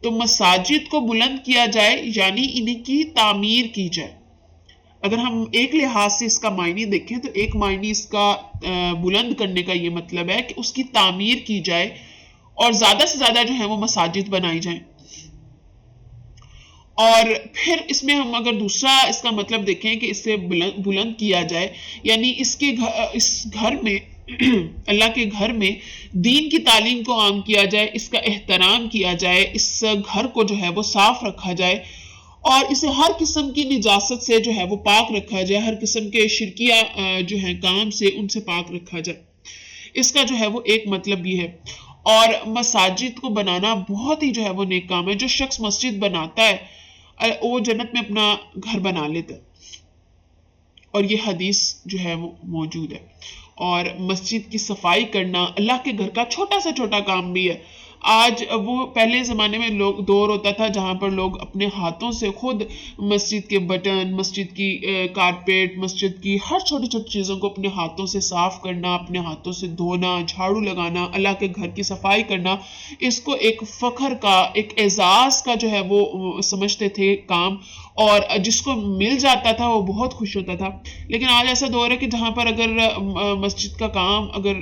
تو مساجد کو بلند کیا جائے یعنی انہیں کی تعمیر کی جائے. اگر ہم ایک لحاظ سے اس کا معنی دیکھیں تو ایک معنی اس کا بلند کرنے کا یہ مطلب ہے کہ اس کی تعمیر کی جائے اور زیادہ سے زیادہ جو ہے وہ مساجد بنائی جائیں. اور پھر اس میں ہم اگر دوسرا اس کا مطلب دیکھیں کہ اس سے بلند کیا جائے یعنی اس گھر میں اللہ کے گھر میں دین کی تعلیم کو عام کیا جائے، اس کا احترام کیا جائے، اس گھر کو جو ہے وہ صاف رکھا جائے اور اسے ہر قسم کی نجاست سے جو ہے وہ پاک رکھا جائے، ہر قسم کے شرکیہ جو ہیں کام سے ان سے پاک رکھا جائے. اس کا جو ہے وہ ایک مطلب یہ ہے. اور مساجد کو بنانا بہت ہی جو ہے وہ نیک کام ہے. جو شخص مسجد بناتا ہے وہ جنت میں اپنا گھر بنا لیتا ہے، اور یہ حدیث جو ہے وہ موجود ہے. اور مسجد کی صفائی کرنا اللہ کے گھر کا چھوٹا سے چھوٹا کام بھی ہے. آج وہ پہلے زمانے میں لوگ دور ہوتا تھا جہاں پر لوگ اپنے ہاتھوں سے خود مسجد کے بٹن، مسجد کی کارپیٹ، مسجد کی ہر چھوٹی چھوٹی چیزوں کو اپنے ہاتھوں سے صاف کرنا، اپنے ہاتھوں سے دھونا، جھاڑو لگانا، اللہ کے گھر کی صفائی کرنا، اس کو ایک فخر کا، ایک اعزاز کا جو ہے وہ سمجھتے تھے کام، اور جس کو مل جاتا تھا وہ بہت خوش ہوتا تھا. لیکن آج ایسا دور ہے کہ جہاں پر اگر مسجد کا کام اگر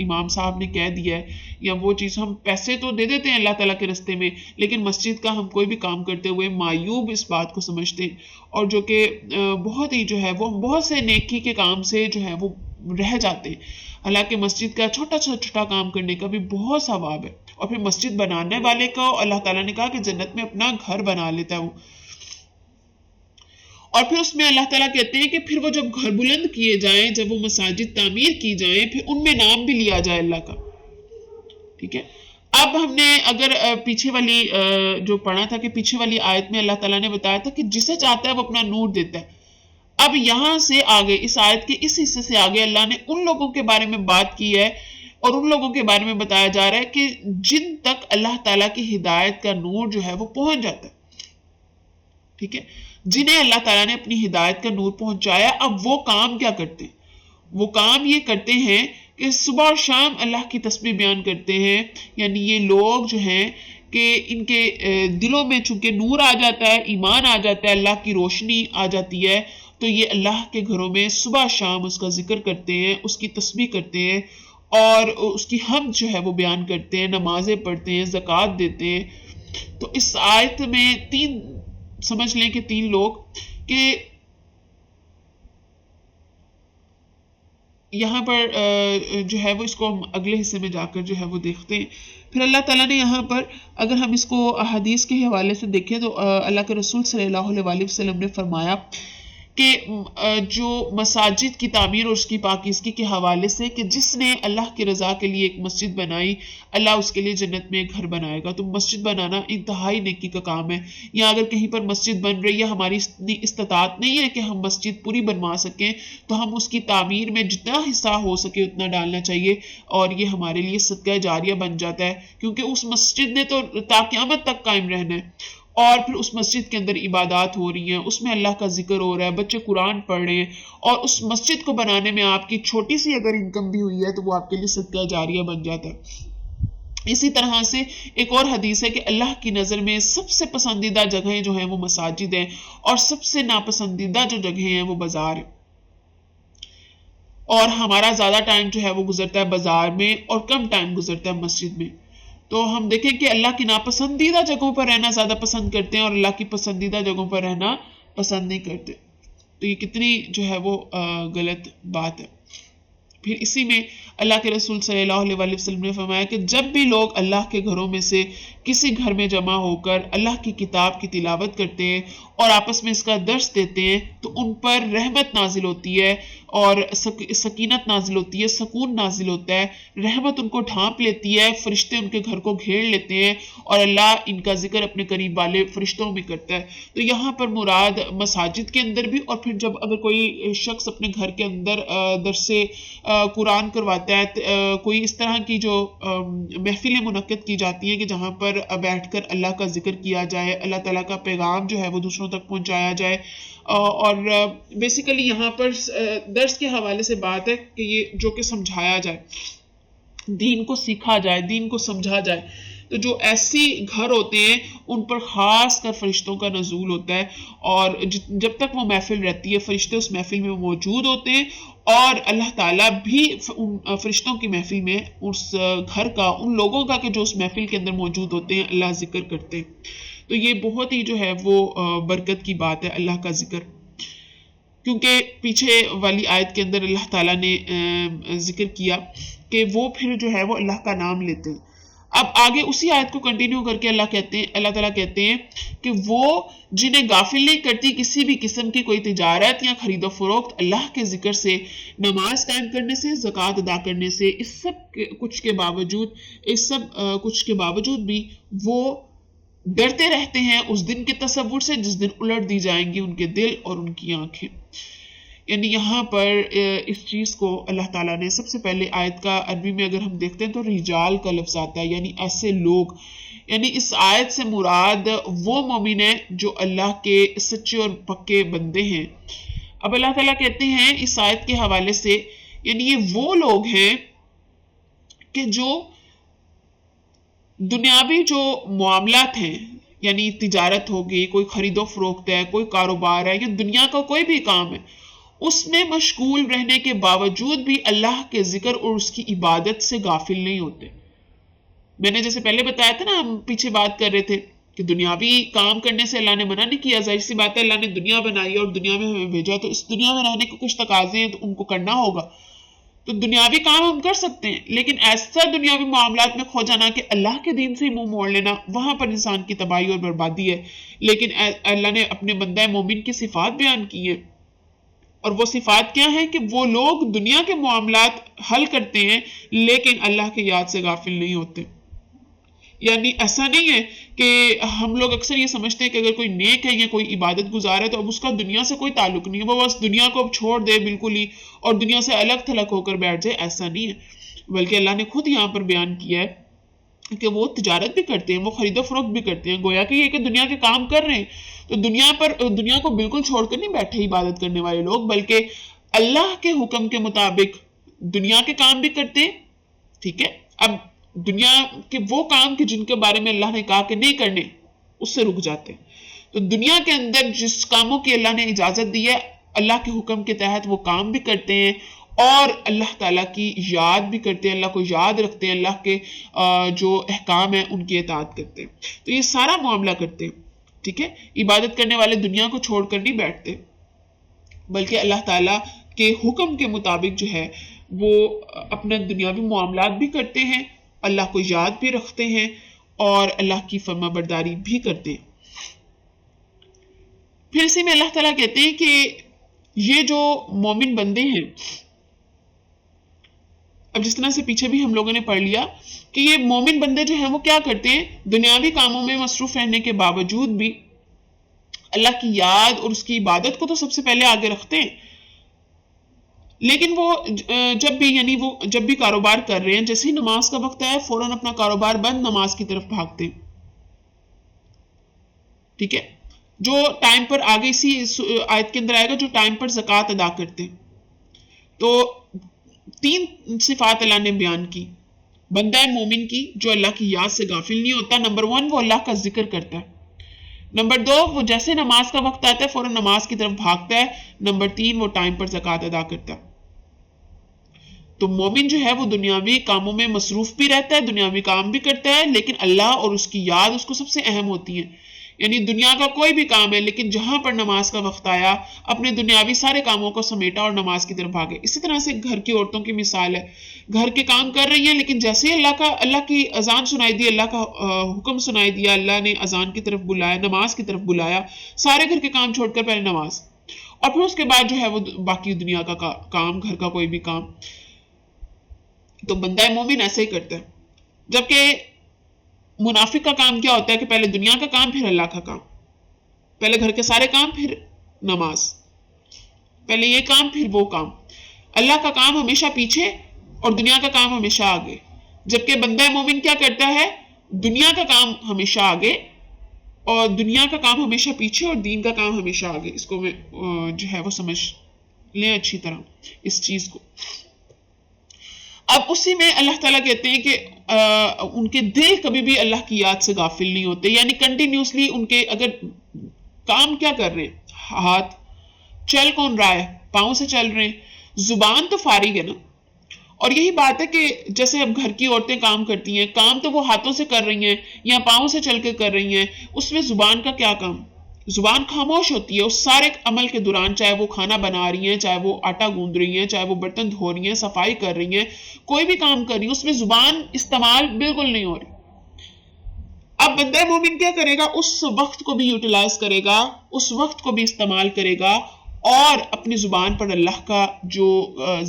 امام صاحب نے کہہ دیا ہے یا وہ چیز، ہم پیسے تو دے دیتے ہیں اللہ تعالیٰ کے رستے میں، لیکن مسجد کا ہم کوئی بھی کام کرتے ہوئے معیوب اس بات کو سمجھتے ہیں، اور جو کہ بہت ہی جو ہے وہ بہت سے نیکی کے کام سے جو ہے وہ رہ جاتے ہیں. حالانکہ مسجد کا چھوٹا چھوٹا کام کرنے کا بھی بہت ثواب ہے. اور پھر مسجد بنانے والے کو اللہ تعالیٰ نے کہا کہ جنت میں اپنا گھر بنا لیتا ہے وہ. اور پھر اس میں اللہ تعالیٰ کہتے ہیں کہ پھر وہ جب گھر بلند کیے جائیں، جب وہ مساجد تعمیر کی جائیں، پھر ان میں نام بھی لیا جائے اللہ کا. ٹھیک ہے. اب ہم نے اگر پیچھے والی جو پڑھا تھا کہ پیچھے والی آیت میں اللہ تعالیٰ نے بتایا تھا کہ جسے چاہتا ہے وہ اپنا نور دیتا ہے. اب یہاں سے آگے اس آیت کے اس حصے سے آگے اللہ نے ان لوگوں کے بارے میں بات کی ہے، اور ان لوگوں کے بارے میں بتایا جا رہا ہے کہ جن تک اللہ تعالیٰ کی ہدایت کا نور جو ہے وہ پہنچ جاتا ہے. ٹھیک ہے. جنہیں اللہ تعالیٰ نے اپنی ہدایت کا نور پہنچایا، اب وہ کام کیا کرتے ہیں؟ وہ کام یہ کرتے ہیں کہ صبح اور شام اللہ کی تسبیح بیان کرتے ہیں. یعنی یہ لوگ جو ہیں کہ ان کے دلوں میں چونکہ نور آ جاتا ہے، ایمان آ جاتا ہے، اللہ کی روشنی آ جاتی ہے، تو یہ اللہ کے گھروں میں صبح شام اس کا ذکر کرتے ہیں، اس کی تسبیح کرتے ہیں، اور اس کی حمد جو ہے وہ بیان کرتے ہیں، نمازیں پڑھتے ہیں، زکوٰۃ دیتے ہیں. تو اس آیت میں سمجھ لیں کہ تین لوگ کہ یہاں پر جو ہے وہ اس کو ہم اگلے حصے میں جا کر جو ہے وہ دیکھتے ہیں. پھر اللہ تعالیٰ نے یہاں پر اگر ہم اس کو احادیث کے حوالے سے دیکھیں تو اللہ کے رسول صلی اللہ علیہ وسلم نے فرمایا کہ جو مساجد کی تعمیر اور اس کی پاکیزگی کے حوالے سے کہ جس نے اللہ کی رضا کے لیے ایک مسجد بنائی، اللہ اس کے لیے جنت میں ایک گھر بنائے گا. تو مسجد بنانا انتہائی نیکی کا کام ہے. یا اگر کہیں پر مسجد بن رہی ہے، ہماری اتنی استطاعت نہیں ہے کہ ہم مسجد پوری بنوا سکیں، تو ہم اس کی تعمیر میں جتنا حصہ ہو سکے اتنا ڈالنا چاہیے، اور یہ ہمارے لیے صدقہ جاریہ بن جاتا ہے، کیونکہ اس مسجد نے تو تا قیامت تک قائم رہنا ہے. اور پھر اس مسجد کے اندر عبادات ہو رہی ہیں، اس میں اللہ کا ذکر ہو رہا ہے، بچے قرآن پڑھ رہے ہیں، اور اس مسجد کو بنانے میں آپ کی چھوٹی سی اگر انکم بھی ہوئی ہے تو وہ آپ کے لیے صدقہ جاریہ بن جاتا ہے. اسی طرح سے ایک اور حدیث ہے کہ اللہ کی نظر میں سب سے پسندیدہ جگہیں جو ہیں وہ مساجد ہیں، اور سب سے ناپسندیدہ جو جگہیں ہیں وہ بازار ہیں. اور ہمارا زیادہ ٹائم جو ہے وہ گزرتا ہے بازار میں اور کم ٹائم گزرتا ہے مسجد میں. تو ہم دیکھیں کہ اللہ کی ناپسندیدہ جگہوں پر رہنا زیادہ پسند کرتے ہیں اور اللہ کی پسندیدہ جگہوں پر رہنا پسند نہیں کرتے. تو یہ کتنی جو ہے وہ غلط بات ہے. پھر اسی میں اللہ کے رسول صلی اللہ علیہ وسلم نے فرمایا کہ جب بھی لوگ اللہ کے گھروں میں سے کسی گھر میں جمع ہو کر اللہ کی کتاب کی تلاوت کرتے ہیں اور آپس میں اس کا درس دیتے ہیں تو ان پر رحمت نازل ہوتی ہے اور سکینت نازل ہوتی ہے، سکون نازل ہوتا ہے، رحمت ان کو ڈھانپ لیتی ہے، فرشتے ان کے گھر کو گھیر لیتے ہیں اور اللہ ان کا ذکر اپنے قریب والے فرشتوں میں کرتا ہے. تو یہاں پر مراد مساجد کے اندر بھی، اور پھر جب اگر کوئی شخص اپنے گھر کے اندر درس قرآن کرواتا ہے، کوئی اس طرح کی جو محفلیں منعقد کی جاتی ہیں کہ جہاں پر بیٹھ کر اللہ کا ذکر کیا جائے، اللہ تعالیٰ کا پیغام جو ہے وہ دوسروں تک پہنچایا جائے، اور بیسیکلی یہاں پر درس کے حوالے سے بات ہے کہ یہ جو کہ سمجھایا جائے، دین کو سیکھا جائے، دین کو سمجھا جائے. تو جو ایسی گھر ہوتے ہیں ان پر خاص کر فرشتوں کا نزول ہوتا ہے، اور جب تک وہ محفل رہتی ہے فرشتے اس محفل میں موجود ہوتے ہیں، اور اللہ تعالیٰ بھی فرشتوں کی محفل میں اس گھر کا، ان لوگوں کا کہ جو اس محفل کے اندر موجود ہوتے ہیں، اللہ ذکر کرتے ہیں. تو یہ بہت ہی جو ہے وہ برکت کی بات ہے اللہ کا ذکر، کیونکہ پیچھے والی آیت کے اندر اللہ تعالیٰ نے ذکر کیا کہ وہ پھر جو ہے وہ اللہ کا نام لیتے ہیں. اب آگے اسی آیت کو کنٹینیو کر کے اللہ تعالیٰ کہتے ہیں کہ وہ جنہیں غافل نہیں کرتی کسی بھی قسم کی کوئی تجارت یا خرید و فروخت اللہ کے ذکر سے، نماز قائم کرنے سے، زکوٰۃ ادا کرنے سے، اس سب کچھ کے باوجود بھی وہ ڈرتے رہتے ہیں اس دن کے تصور سے جس دن الٹ دی جائیں گی ان کے دل اور ان کی آنکھیں. یعنی یہاں پر اس چیز کو اللہ تعالیٰ نے سب سے پہلے آیت کا عربی میں اگر ہم دیکھتے ہیں تو رجال کا لفظ آتا ہے، یعنی ایسے لوگ، یعنی اس آیت سے مراد وہ مومن ہیں جو اللہ کے سچے اور پکے بندے ہیں۔ اب اللہ تعالیٰ کہتے ہیں اس آیت کے حوالے سے، یعنی یہ وہ لوگ ہیں کہ جو دنیاوی جو معاملات ہیں، یعنی تجارت ہوگی، کوئی خرید و فروخت ہے، کوئی کاروبار ہے، یا دنیا کا کوئی بھی کام ہے، اس میں مشغول رہنے کے باوجود بھی اللہ کے ذکر اور اس کی عبادت سے غافل نہیں ہوتے۔ میں نے جیسے پہلے بتایا تھا نا، ہم پیچھے بات کر رہے تھے کہ دنیاوی کام کرنے سے اللہ نے منع نہیں کیا، ظاہر سی بات ہے اللہ نے دنیا بنائی اور دنیا میں ہمیں بھیجا، تو اس دنیا میں رہنے کے کچھ تقاضے ہیں تو ان کو کرنا ہوگا، تو دنیاوی کام ہم کر سکتے ہیں، لیکن ایسا دنیاوی معاملات میں کھو جانا کہ اللہ کے دین سے ہی منہ موڑ لینا، وہاں پر انسان کی تباہی اور بربادی ہے۔ لیکن اللہ نے اپنے بندہ مومن کی صفات بیان کی ہیں، اور وہ صفات کیا ہیں کہ وہ لوگ دنیا کے معاملات حل کرتے ہیں لیکن اللہ کے یاد سے غافل نہیں ہوتے۔ یعنی ایسا نہیں ہے کہ ہم لوگ اکثر یہ سمجھتے ہیں کہ اگر کوئی نیک ہے یا کوئی عبادت گزار ہے تو اب اس کا دنیا سے کوئی تعلق نہیں ہے، وہ بس دنیا کو اب چھوڑ دے بالکل ہی اور دنیا سے الگ تھلگ ہو کر بیٹھ جائے، ایسا نہیں ہے۔ بلکہ اللہ نے خود یہاں پر بیان کیا ہے کہ وہ تجارت بھی کرتے ہیں، وہ خرید و فروخت بھی کرتے ہیں، گویا کہ یہ کہ دنیا کے کام کر رہے ہیں، تو دنیا کو بالکل چھوڑ کر نہیں بیٹھے عبادت کرنے والے لوگ، بلکہ اللہ کے حکم کے مطابق دنیا کے کام بھی کرتے ہیں۔ ٹھیک ہے، اب دنیا کے وہ کام کہ جن کے بارے میں اللہ نے کہا کہ نہیں کرنے، اس سے رک جاتے ہیں۔ تو دنیا کے اندر جس کاموں کی اللہ نے اجازت دی ہے، اللہ کے حکم کے تحت وہ کام بھی کرتے ہیں اور اللہ تعالیٰ کی یاد بھی کرتے ہیں، اللہ کو یاد رکھتے ہیں، اللہ کے جو احکام ہیں ان کی اطاعت کرتے ہیں، تو یہ سارا معاملہ کرتے ہیں۔ ٹھیک ہے، عبادت کرنے والے دنیا کو چھوڑ کر نہیں بیٹھتے، بلکہ اللہ تعالیٰ کے حکم کے مطابق جو ہے وہ اپنے دنیاوی معاملات بھی کرتے ہیں، اللہ کو یاد بھی رکھتے ہیں اور اللہ کی فرما برداری بھی کرتے ہیں۔ پھر اسی میں اللہ تعالیٰ کہتے ہیں کہ یہ جو مومن بندے ہیں، اب جس طرح سے پیچھے بھی ہم لوگوں نے پڑھ لیا کہ یہ مومن بندے جو ہیں وہ کیا کرتے ہیں، دنیاوی کاموں میں مصروف رہنے کے باوجود بھی اللہ کی یاد اور اس کی عبادت کو تو سب سے پہلے آگے رکھتے ہیں، لیکن وہ جب بھی کاروبار کر رہے ہیں، جیسے ہی نماز کا وقت آیا فوراً اپنا کاروبار بند نماز کی طرف بھاگتے ہیں۔ ٹھیک ہے، جو ٹائم پر آگے اسی آیت کے اندر آئے گا، جو ٹائم پر زکوٰۃ ادا کرتے ہیں۔ تو 3 صفات اللہ نے بیان کی بندہ مومن کی، جو اللہ کی یاد سے غافل نہیں ہوتا۔ نمبر 1 وہ اللہ کا ذکر کرتا ہے، نمبر 2 وہ جیسے نماز کا وقت آتا ہے فوراً نماز کی طرف بھاگتا ہے، نمبر 3 وہ ٹائم پر زکوٰۃ ادا کرتا ہے۔ تو مومن جو ہے وہ دنیاوی کاموں میں مصروف بھی رہتا ہے، دنیاوی کام بھی کرتا ہے، لیکن اللہ اور اس کی یاد اس کو سب سے اہم ہوتی ہے۔ یعنی دنیا کا کوئی بھی کام ہے لیکن جہاں پر نماز کا وقت آیا اپنے دنیاوی سارے کاموں کو سمیٹا اور نماز کی طرف بھاگے۔ اسی طرح سے گھر کی عورتوں کی مثال ہے، گھر کے کام کر رہی ہیں لیکن جیسے ہی اللہ کی اذان سنائی دی، اللہ کا حکم سنائی دیا، اللہ نے اذان کی طرف بلایا، نماز کی طرف بلایا، سارے گھر کے کام چھوڑ کر پہلے نماز، اور پھر اس کے بعد جو ہے وہ باقی دنیا کا کام، گھر کا کوئی بھی کام۔ تو بندہ مومن ایسے ہی کرتا ہے، جبکہ منافق کا کام کیا ہوتا ہے کہ پہلے دنیا کا کام پھر اللہ کا کام، پہلے گھر کے سارے کام پھر نماز، پہلے یہ کام پھر وہ کام، اللہ کا کام ہمیشہ پیچھے اور دنیا کا کام ہمیشہ آگے۔ جبکہ بندہ مومن کیا کرتا ہے، دنیا کا کام ہمیشہ آگے اور دنیا کا کام ہمیشہ پیچھے اور دین کا کام ہمیشہ آگے۔ اس کو میں جو ہے وہ سمجھ لیں اچھی طرح اس چیز کو۔ اب اسی میں اللہ تعالیٰ کہتے ہیں کہ ان کے دل کبھی بھی اللہ کی یاد سے غافل نہیں ہوتے، یعنی کنٹینیوسلی ان کے اگر کام کیا کر رہے ہیں، ہاتھ چل کون رہا ہے، پاؤں سے چل رہے ہیں، زبان تو فارغ ہے نا۔ اور یہی بات ہے کہ جیسے اب گھر کی عورتیں کام کرتی ہیں، کام تو وہ ہاتھوں سے کر رہی ہیں یا پاؤں سے چل کے کر رہی ہیں، اس میں زبان کا کیا کام، زبان خاموش ہوتی ہے اس سارے عمل کے دوران، چاہے وہ کھانا بنا رہی ہیں، چاہے وہ آٹا گوندھ رہی ہیں، چاہے وہ برتن دھو رہی ہیں، صفائی کر رہی ہیں، کوئی بھی کام کر رہی ہیں، اس میں زبان استعمال بالکل نہیں ہو رہی۔ اب بندہ مومن کیا کرے گا، اس وقت کو بھی یوٹیلائز کرے گا، اس وقت کو بھی استعمال کرے گا اور اپنی زبان پر اللہ کا جو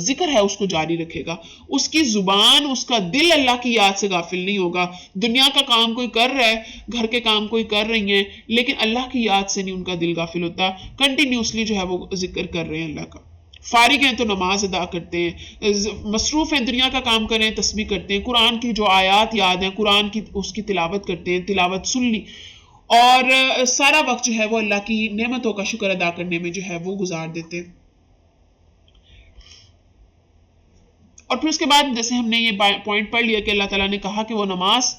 ذکر ہے اس کو جاری رکھے گا۔ اس کی زبان، اس کا دل اللہ کی یاد سے غافل نہیں ہوگا۔ دنیا کا کام کوئی کر رہا ہے، گھر کے کام کوئی کر رہی ہیں، لیکن اللہ کی یاد سے نہیں ان کا دل غافل ہوتا، کنٹینیوسلی جو ہے وہ ذکر کر رہے ہیں اللہ کا۔ فارغ ہیں تو نماز ادا کرتے ہیں، مصروف ہیں دنیا کا کام کریں تسبیح کرتے ہیں، قرآن کی جو آیات یاد ہیں قرآن کی اس کی تلاوت کرتے ہیں، تلاوت سن لی، اور سارا وقت جو ہے وہ اللہ کی نعمتوں کا شکر ادا کرنے میں جو ہے وہ گزار دیتے ہیں۔ اور پھر اس کے بعد جیسے ہم نے یہ پوائنٹ پڑھ لیا کہ اللہ تعالیٰ نے کہا کہ وہ نماز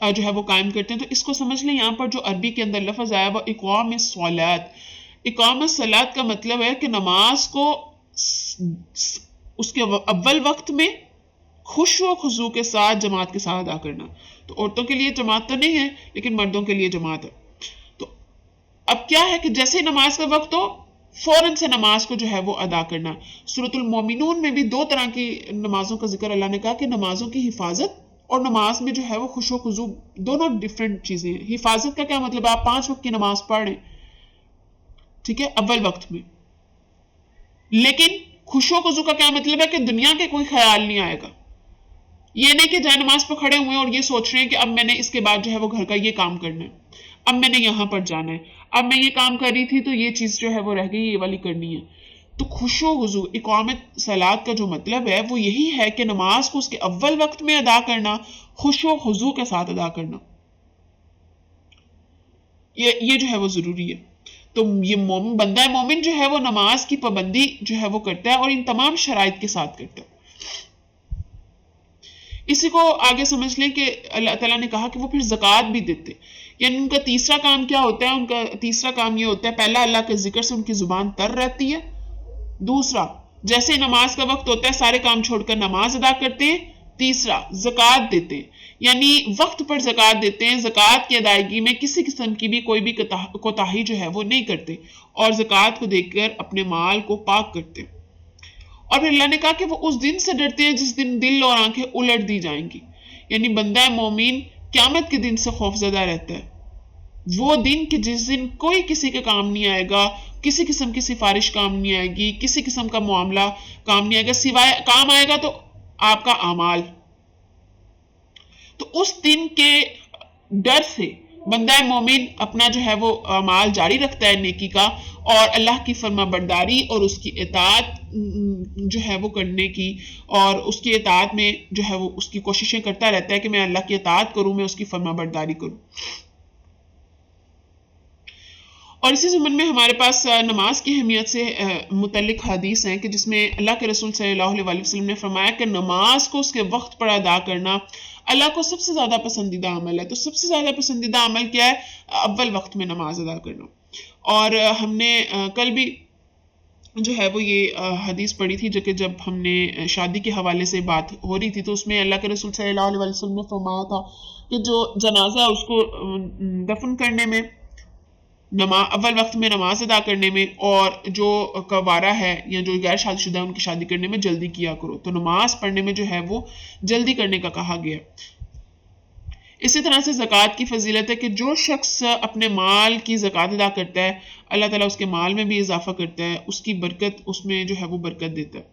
جو ہے وہ قائم کرتے ہیں، تو اس کو سمجھ لیں یہاں پر جو عربی کے اندر لفظ آیا وہ اقام الصلاۃ، اقام الصلاۃ کا مطلب ہے کہ نماز کو اس کے اول وقت میں خشوع و خضوع کے ساتھ جماعت کے ساتھ ادا کرنا۔ تو عورتوں کے لیے جماعت تو نہیں ہے لیکن مردوں کے لیے جماعت ہے۔ تو اب کیا ہے کہ جیسے نماز کا وقت ہو فوراً سے نماز کو جو ہے وہ ادا کرنا۔ سورۃ المومنون میں بھی 2 طرح کی نمازوں کا ذکر اللہ نے کہا کہ نمازوں کی حفاظت اور نماز میں جو ہے وہ خشوع و خضوع، دونوں ڈیفرنٹ چیزیں ہیں۔ حفاظت کا کیا مطلب ہے؟ آپ 5 وقت کی نماز پڑھ رہے ہیں، ٹھیک ہے، اول وقت میں، لیکن خشوع و خضوع کا کیا مطلب ہے کہ دنیا کے کوئی خیال نہیں آئے گا، یہ نہیں کہ جائے نماز پہ کھڑے ہوئے اور یہ سوچ رہے ہیں کہ اب میں نے اس کے بعد جو ہے وہ گھر کا یہ کام کرنا ہے، اب میں نے یہاں پر جانا ہے، اب میں یہ کام کر رہی تھی تو یہ چیز جو ہے وہ رہ گئی، یہ والی کرنی ہے۔ تو خشوع و خضوع اقامت صلاۃ کا جو مطلب ہے وہ یہی ہے کہ نماز کو اس کے اول وقت میں ادا کرنا، خشوع و خضوع کے ساتھ ادا کرنا، یہ جو ہے وہ ضروری ہے۔ تو یہ بندہ مومن جو ہے وہ نماز کی پابندی جو ہے وہ کرتا ہے اور ان تمام شرائط کے ساتھ کرتا ہے۔ اسی کو آگے سمجھ لیں کہ اللہ تعالیٰ نے کہا کہ وہ پھر زکوٰۃ بھی دیتے، یعنی ان کا تیسرا کام کیا ہوتا ہے؟ ان کا تیسرا کام یہ ہوتا ہے، پہلا اللہ کے ذکر سے ان کی زبان تر رہتی ہے، دوسرا جیسے نماز کا وقت ہوتا ہے سارے کام چھوڑ کر نماز ادا کرتے ہیں، تیسرا زکوٰۃ دیتے ہیں، یعنی وقت پر زکوٰۃ دیتے ہیں، زکوٰۃ کی ادائیگی میں کسی قسم کی بھی کوئی بھی کوتاہی جو ہے وہ نہیں کرتے، اور زکوٰۃ کو دے کر اپنے مال کو پاک کرتے ہیں۔ اور پھر اللہ نے کہا کہ وہ اس دن سے ڈرتے ہیں جس دن دل اور آنکھیں الٹ دی جائیں گی، یعنی بندہ مومن قیامت کے دن سے خوف زدہ رہتا ہے، وہ دن کہ جس دن کوئی کسی کے کام نہیں آئے گا، کسی قسم کی سفارش کام نہیں آئے گی، کسی قسم کا معاملہ کام نہیں آئے گا، سوائے کام آئے گا تو آپ کا اعمال۔ تو اس دن کے ڈر سے بندہ مومن اپنا جو ہے وہ اعمال جاری رکھتا ہے نیکی کا، اور اللہ کی فرما برداری اور اس کی اطاعت جو ہے وہ کرنے کی، اور اس کی اطاعت میں جو ہے وہ اس کی کوششیں کرتا رہتا ہے کہ میں اللہ کی اطاعت کروں، میں اس کی فرما برداری کروں۔ اور اسی ضمن میں ہمارے پاس نماز کی اہمیت سے متعلق حدیث ہیں کہ جس میں اللہ کے رسول صلی اللہ علیہ وسلم نے فرمایا کہ نماز کو اس کے وقت پر ادا کرنا اللہ کو سب سے زیادہ پسندیدہ عمل ہے۔ تو سب سے زیادہ پسندیدہ عمل کیا ہے؟ اول وقت میں نماز ادا کرنا۔ اور ہم نے کل بھی جو ہے وہ یہ حدیث پڑھی تھی جو کہ جب ہم نے شادی کے حوالے سے بات ہو رہی تھی تو اس میں اللہ کے رسول صلی اللہ علیہ وسلم نے فرمایا تھا کہ جو جنازہ اس کو دفن کرنے میں، اول وقت میں نماز ادا کرنے میں، اور جو کوارہ ہے یا جو غیر شادی شدہ ان کی شادی کرنے میں جلدی کیا کرو۔ تو نماز پڑھنے میں جو ہے وہ جلدی کرنے کا کہا گیا۔ اسی طرح سے زکوٰۃ کی فضیلت ہے کہ جو شخص اپنے مال کی زکوٰۃ ادا کرتا ہے اللہ تعالیٰ اس کے مال میں بھی اضافہ کرتا ہے، اس کی برکت اس میں جو ہے وہ برکت دیتا ہے۔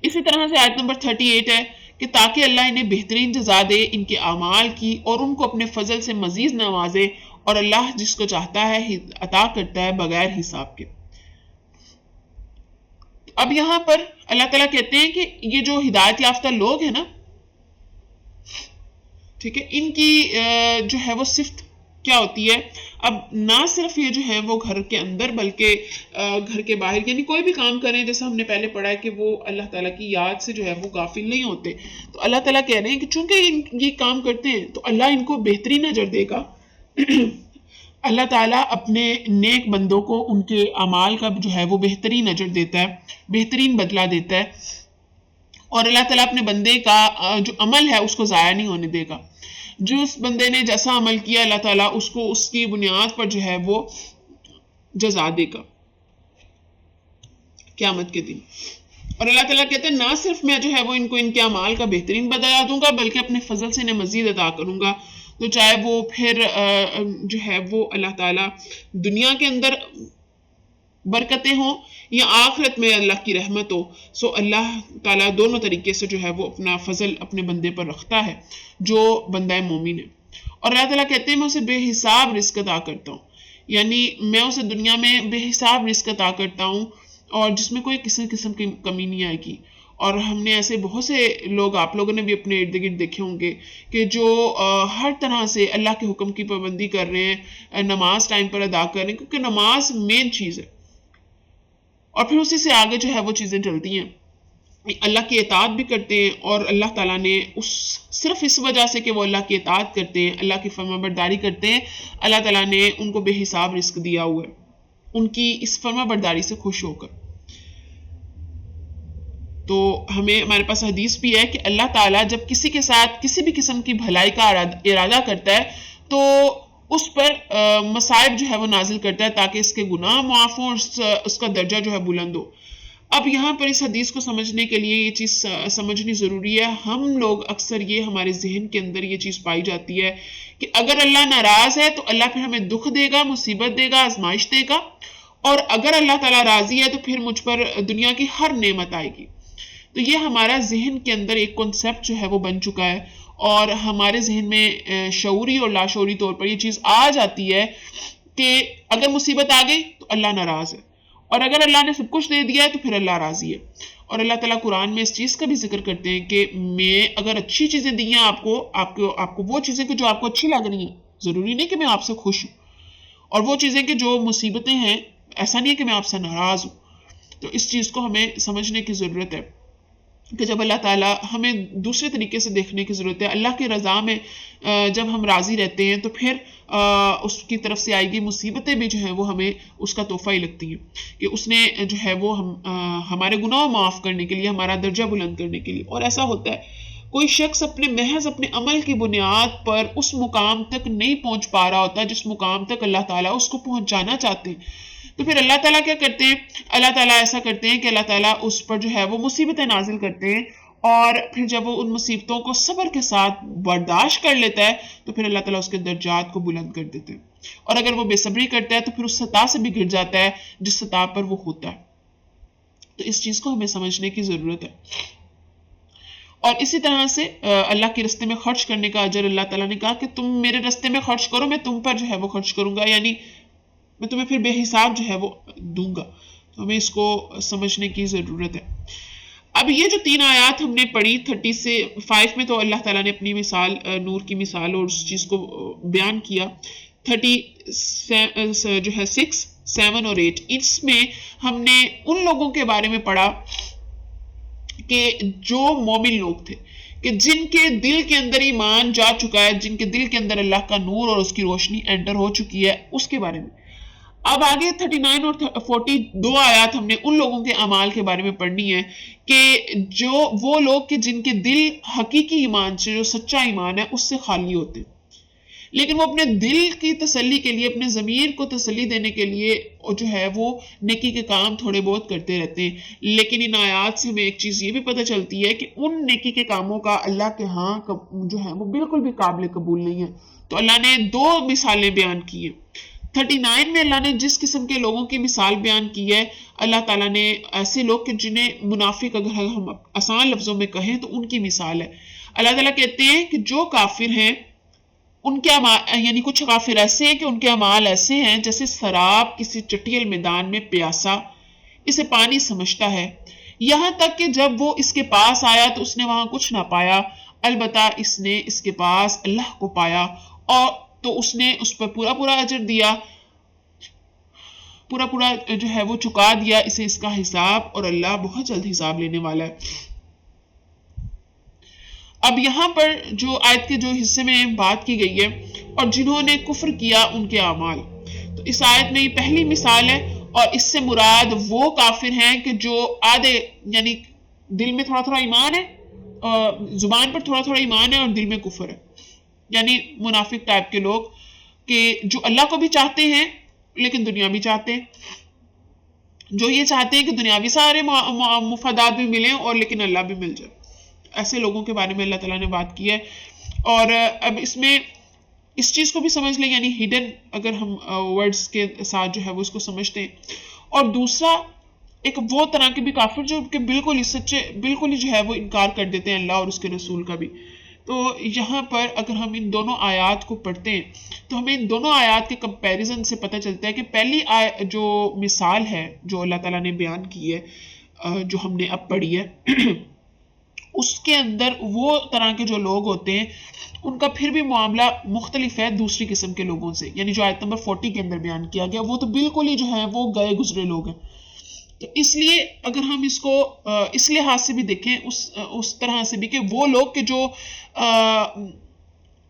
اسی طرح سے آیت نمبر 38 ہے کہ تاکہ اللہ انہیں بہترین جزا دے ان کے اعمال کی اور ان کو اپنے فضل سے مزید نوازے، اور اللہ جس کو چاہتا ہے عطا کرتا ہے بغیر حساب کے۔ اب یہاں پر اللہ تعالیٰ کہتے ہیں کہ یہ جو ہدایت یافتہ لوگ ہیں نا، ٹھیک ہے، ان کی جو ہے وہ صفت کیا ہوتی ہے؟ اب نہ صرف یہ جو ہے وہ گھر کے اندر بلکہ گھر کے باہر، یعنی کوئی بھی کام کریں، جیسا ہم نے پہلے پڑھا ہے کہ وہ اللہ تعالیٰ کی یاد سے جو ہے وہ غافل نہیں ہوتے۔ تو اللہ تعالیٰ کہہ رہے ہیں کہ چونکہ یہ کام کرتے ہیں تو اللہ ان کو بہترین اجر دے گا۔ اللہ تعالیٰ اپنے نیک بندوں کو ان کے اعمال کا جو ہے وہ بہترین اجر دیتا ہے، بہترین بدلہ دیتا ہے، اور اللہ تعالیٰ اپنے بندے کا جو عمل ہے اس کو ضائع نہیں ہونے دے گا۔ جو اس بندے نے جیسا عمل کیا اللہ تعالیٰ اس کو اس کی بنیاد پر جو ہے وہ جزا دے گا قیامت کے دن۔ اور اللہ تعالیٰ کہتے ہیں نہ صرف میں جو ہے وہ ان کو ان کے اعمال کا بہترین بدلہ دوں گا بلکہ اپنے فضل سے انہیں مزید عطا کروں گا۔ تو چاہے وہ پھر جو ہے وہ اللہ تعالیٰ دنیا کے اندر برکتیں ہوں یا آخرت میں اللہ کی رحمت ہو، سو اللہ تعالیٰ دونوں طریقے سے جو ہے وہ اپنا فضل اپنے بندے پر رکھتا ہے جو بندہ مومن ہے۔ اور اللہ تعالیٰ کہتے ہیں میں اسے بے حساب رزق عطا کرتا ہوں، یعنی میں اسے دنیا میں بے حساب رزق عطا کرتا ہوں، اور جس میں کوئی کسی قسم کی کمی نہیں آئے گی. اور ہم نے ایسے بہت سے لوگ آپ لوگوں نے بھی اپنے ارد گرد دیکھے ہوں گے کہ جو ہر طرح سے اللہ کے حکم کی پابندی کر رہے ہیں, نماز ٹائم پر ادا کر رہے ہیں, کیونکہ نماز مین چیز ہے, اور پھر اسی سے آگے جو ہے وہ چیزیں چلتی ہیں. اللہ کی اطاعت بھی کرتے ہیں, اور اللہ تعالیٰ نے صرف اس وجہ سے کہ وہ اللہ کی اطاعت کرتے ہیں, اللہ کی فرما برداری کرتے ہیں, اللہ تعالیٰ نے ان کو بے حساب رزق دیا ہوا ہے ان کی اس فرما برداری سے خوش ہو کر. تو ہمارے پاس حدیث بھی ہے کہ اللہ تعالیٰ جب کسی کے ساتھ کسی بھی قسم کی بھلائی کا ارادہ کرتا ہے تو اس پر مصائب جو ہے وہ نازل کرتا ہے تاکہ اس کے گناہ معاف ہوں اور اس کا درجہ جو ہے بلند ہو. اب یہاں پر اس حدیث کو سمجھنے کے لیے یہ چیز سمجھنی ضروری ہے. ہم لوگ اکثر یہ ہمارے ذہن کے اندر یہ چیز پائی جاتی ہے کہ اگر اللہ ناراض ہے تو اللہ پھر ہمیں دکھ دے گا, مصیبت دے گا, آزمائش دے گا, اور اگر اللہ تعالیٰ راضی ہے تو پھر مجھ پر دنیا کی ہر نعمت آئے گی. تو یہ ہمارا ذہن کے اندر ایک کنسیپٹ جو ہے وہ بن چکا ہے, اور ہمارے ذہن میں شعوری اور لاشعوری طور پر یہ چیز آ جاتی ہے کہ اگر مصیبت آ گئی تو اللہ ناراض ہے, اور اگر اللہ نے سب کچھ دے دیا ہے تو پھر اللہ راضی ہے. اور اللہ تعالیٰ قرآن میں اس چیز کا بھی ذکر کرتے ہیں کہ میں اگر اچھی چیزیں دی ہیں آپ کو وہ چیزیں کہ جو آپ کو اچھی لگ رہی ہیں, ضروری نہیں کہ میں آپ سے خوش ہوں, اور وہ چیزیں کہ جو مصیبتیں ہیں ایسا نہیں ہے کہ میں آپ سے ناراض ہوں. تو اس چیز کو ہمیں سمجھنے کی ضرورت ہے کہ جب اللہ تعالیٰ ہمیں دوسرے طریقے سے دیکھنے کی ضرورت ہے. اللہ کی رضا میں جب ہم راضی رہتے ہیں تو پھر اس کی طرف سے آئے گی مصیبتیں بھی جو ہیں وہ ہمیں اس کا تحفہ ہی لگتی ہیں کہ اس نے جو ہے وہ ہمارے گناہ معاف کرنے کے لیے, ہمارا درجہ بلند کرنے کے لیے. اور ایسا ہوتا ہے کوئی شخص محض اپنے عمل کی بنیاد پر اس مقام تک نہیں پہنچ پا رہا ہوتا جس مقام تک اللہ تعالیٰ اس کو پہنچانا چاہتے ہیں, تو پھر اللہ تعالیٰ کیا کرتے ہیں, اللہ تعالیٰ ایسا کرتے ہیں کہ اللہ تعالیٰ اس پر جو ہے وہ مصیبتیں نازل کرتے ہیں, اور پھر جب وہ ان مصیبتوں کو صبر کے ساتھ برداشت کر لیتا ہے تو پھر اللہ تعالیٰ اس کے درجات کو بلند کر دیتے ہیں. اور اگر وہ بے صبری کرتا ہے تو پھر اس سطح سے بھی گر جاتا ہے جس سطح پر وہ ہوتا ہے. تو اس چیز کو ہمیں سمجھنے کی ضرورت ہے. اور اسی طرح سے اللہ کے رستے میں خرچ کرنے کا اجر اللہ تعالیٰ نے کہا کہ تم میرے رستے میں خرچ کرو, میں تم پر جو ہے وہ خرچ کروں گا, یعنی میں تمہیں پھر بے حساب جو ہے وہ دوں گا. تو ہمیں اس کو سمجھنے کی ضرورت ہے. اب یہ جو 3 آیات ہم نے پڑھی 30 سے 5 میں تو اللہ تعالیٰ نے اپنی مثال, نور کی مثال اور اس چیز کو بیان کیا. 30 جو ہے 6, 7 اور 8, اس میں ہم نے ان لوگوں کے بارے میں پڑھا کہ جو مومن لوگ تھے, کہ جن کے دل کے اندر ایمان جا چکا ہے, جن کے دل کے اندر اللہ کا نور اور اس کی روشنی انٹر ہو چکی ہے, اس کے بارے میں. اب آگے 39 اور 40 2 آیات ہم نے ان لوگوں کے اعمال کے بارے میں پڑھنی ہے کہ جو وہ لوگ کہ جن کے دل حقیقی ایمان سے, جو سچا ایمان ہے, اس سے خالی ہوتے, لیکن وہ اپنے دل کی تسلی کے لیے, اپنے ضمیر کو تسلی دینے کے لیے جو ہے وہ نیکی کے کام تھوڑے بہت کرتے رہتے ہیں. لیکن ان آیات سے ہمیں ایک چیز یہ بھی پتہ چلتی ہے کہ ان نیکی کے کاموں کا اللہ کے ہاں جو ہے وہ بالکل بھی قابل قبول نہیں ہے. تو اللہ نے 2 مثالیں بیان کی ہیں. 39 میں اللہ نے جس قسم کے لوگوں کی مثال بیان کی ہے, اللہ تعالیٰ نے ایسے لوگ کہ جنہیں منافق اگر ہم آسان لفظوں میں کہیں تو ان کی مثال ہے. اللہ تعالیٰ کہتے ہیں کہ جو کافر ہیں ان کے یعنی کچھ کافر ایسے ہیں کہ ان کے اعمال ایسے ہیں جیسے سراب کسی چٹیل میدان میں پیاسا اسے پانی سمجھتا ہے, یہاں تک کہ جب وہ اس کے پاس آیا تو اس نے وہاں کچھ نہ پایا, البتہ اس نے اس کے پاس اللہ کو پایا, اور تو اس نے اس پر پورا اجر دیا, پورا جو ہے وہ چکا دیا اسے اس کا حساب, اور اللہ بہت جلد حساب لینے والا ہے. اب یہاں پر جو آیت کے جو حصے میں بات کی گئی ہے, اور جنہوں نے کفر کیا ان کے اعمال, تو اس آیت میں یہ پہلی مثال ہے, اور اس سے مراد وہ کافر ہیں کہ جو آدھے یعنی دل میں تھوڑا ایمان ہے, زبان پر تھوڑا ایمان ہے اور دل میں کفر ہے, یعنی منافق ٹائپ کے لوگ کہ جو اللہ کو بھی چاہتے ہیں لیکن دنیا بھی چاہتے ہیں, جو یہ چاہتے ہیں کہ دنیاوی سارے مفادات بھی ملیں اور لیکن اللہ بھی مل جائے. ایسے لوگوں کے بارے میں اللہ تعالیٰ نے بات کی ہے. اور اب اس میں اس چیز کو بھی سمجھ لیں, یعنی ہڈن اگر ہم ورڈز کے ساتھ جو ہے وہ اس کو سمجھتے ہیں. اور دوسرا ایک وہ طرح کے بھی کافر جو کہ بالکل ہی جو ہے وہ انکار کر دیتے ہیں اللہ اور اس کے رسول کا بھی, تو یہاں پر اگر ہم ان دونوں آیات کو پڑھتے ہیں تو ہمیں ان دونوں آیات کے کمپیریزن سے پتہ چلتا ہے کہ پہلی جو مثال ہے جو اللہ تعالیٰ نے بیان کی ہے جو ہم نے اب پڑھی ہے اس کے اندر وہ طرح کے جو لوگ ہوتے ہیں ان کا پھر بھی معاملہ مختلف ہے دوسری قسم کے لوگوں سے. یعنی جو آیت نمبر 40 کے اندر بیان کیا گیا وہ تو بالکل ہی جو ہے وہ گئے گزرے لوگ ہیں. تو اس لیے اگر ہم اس کو اس لحاظ سے بھی دیکھیں اس طرح سے بھی کہ وہ لوگ کہ جو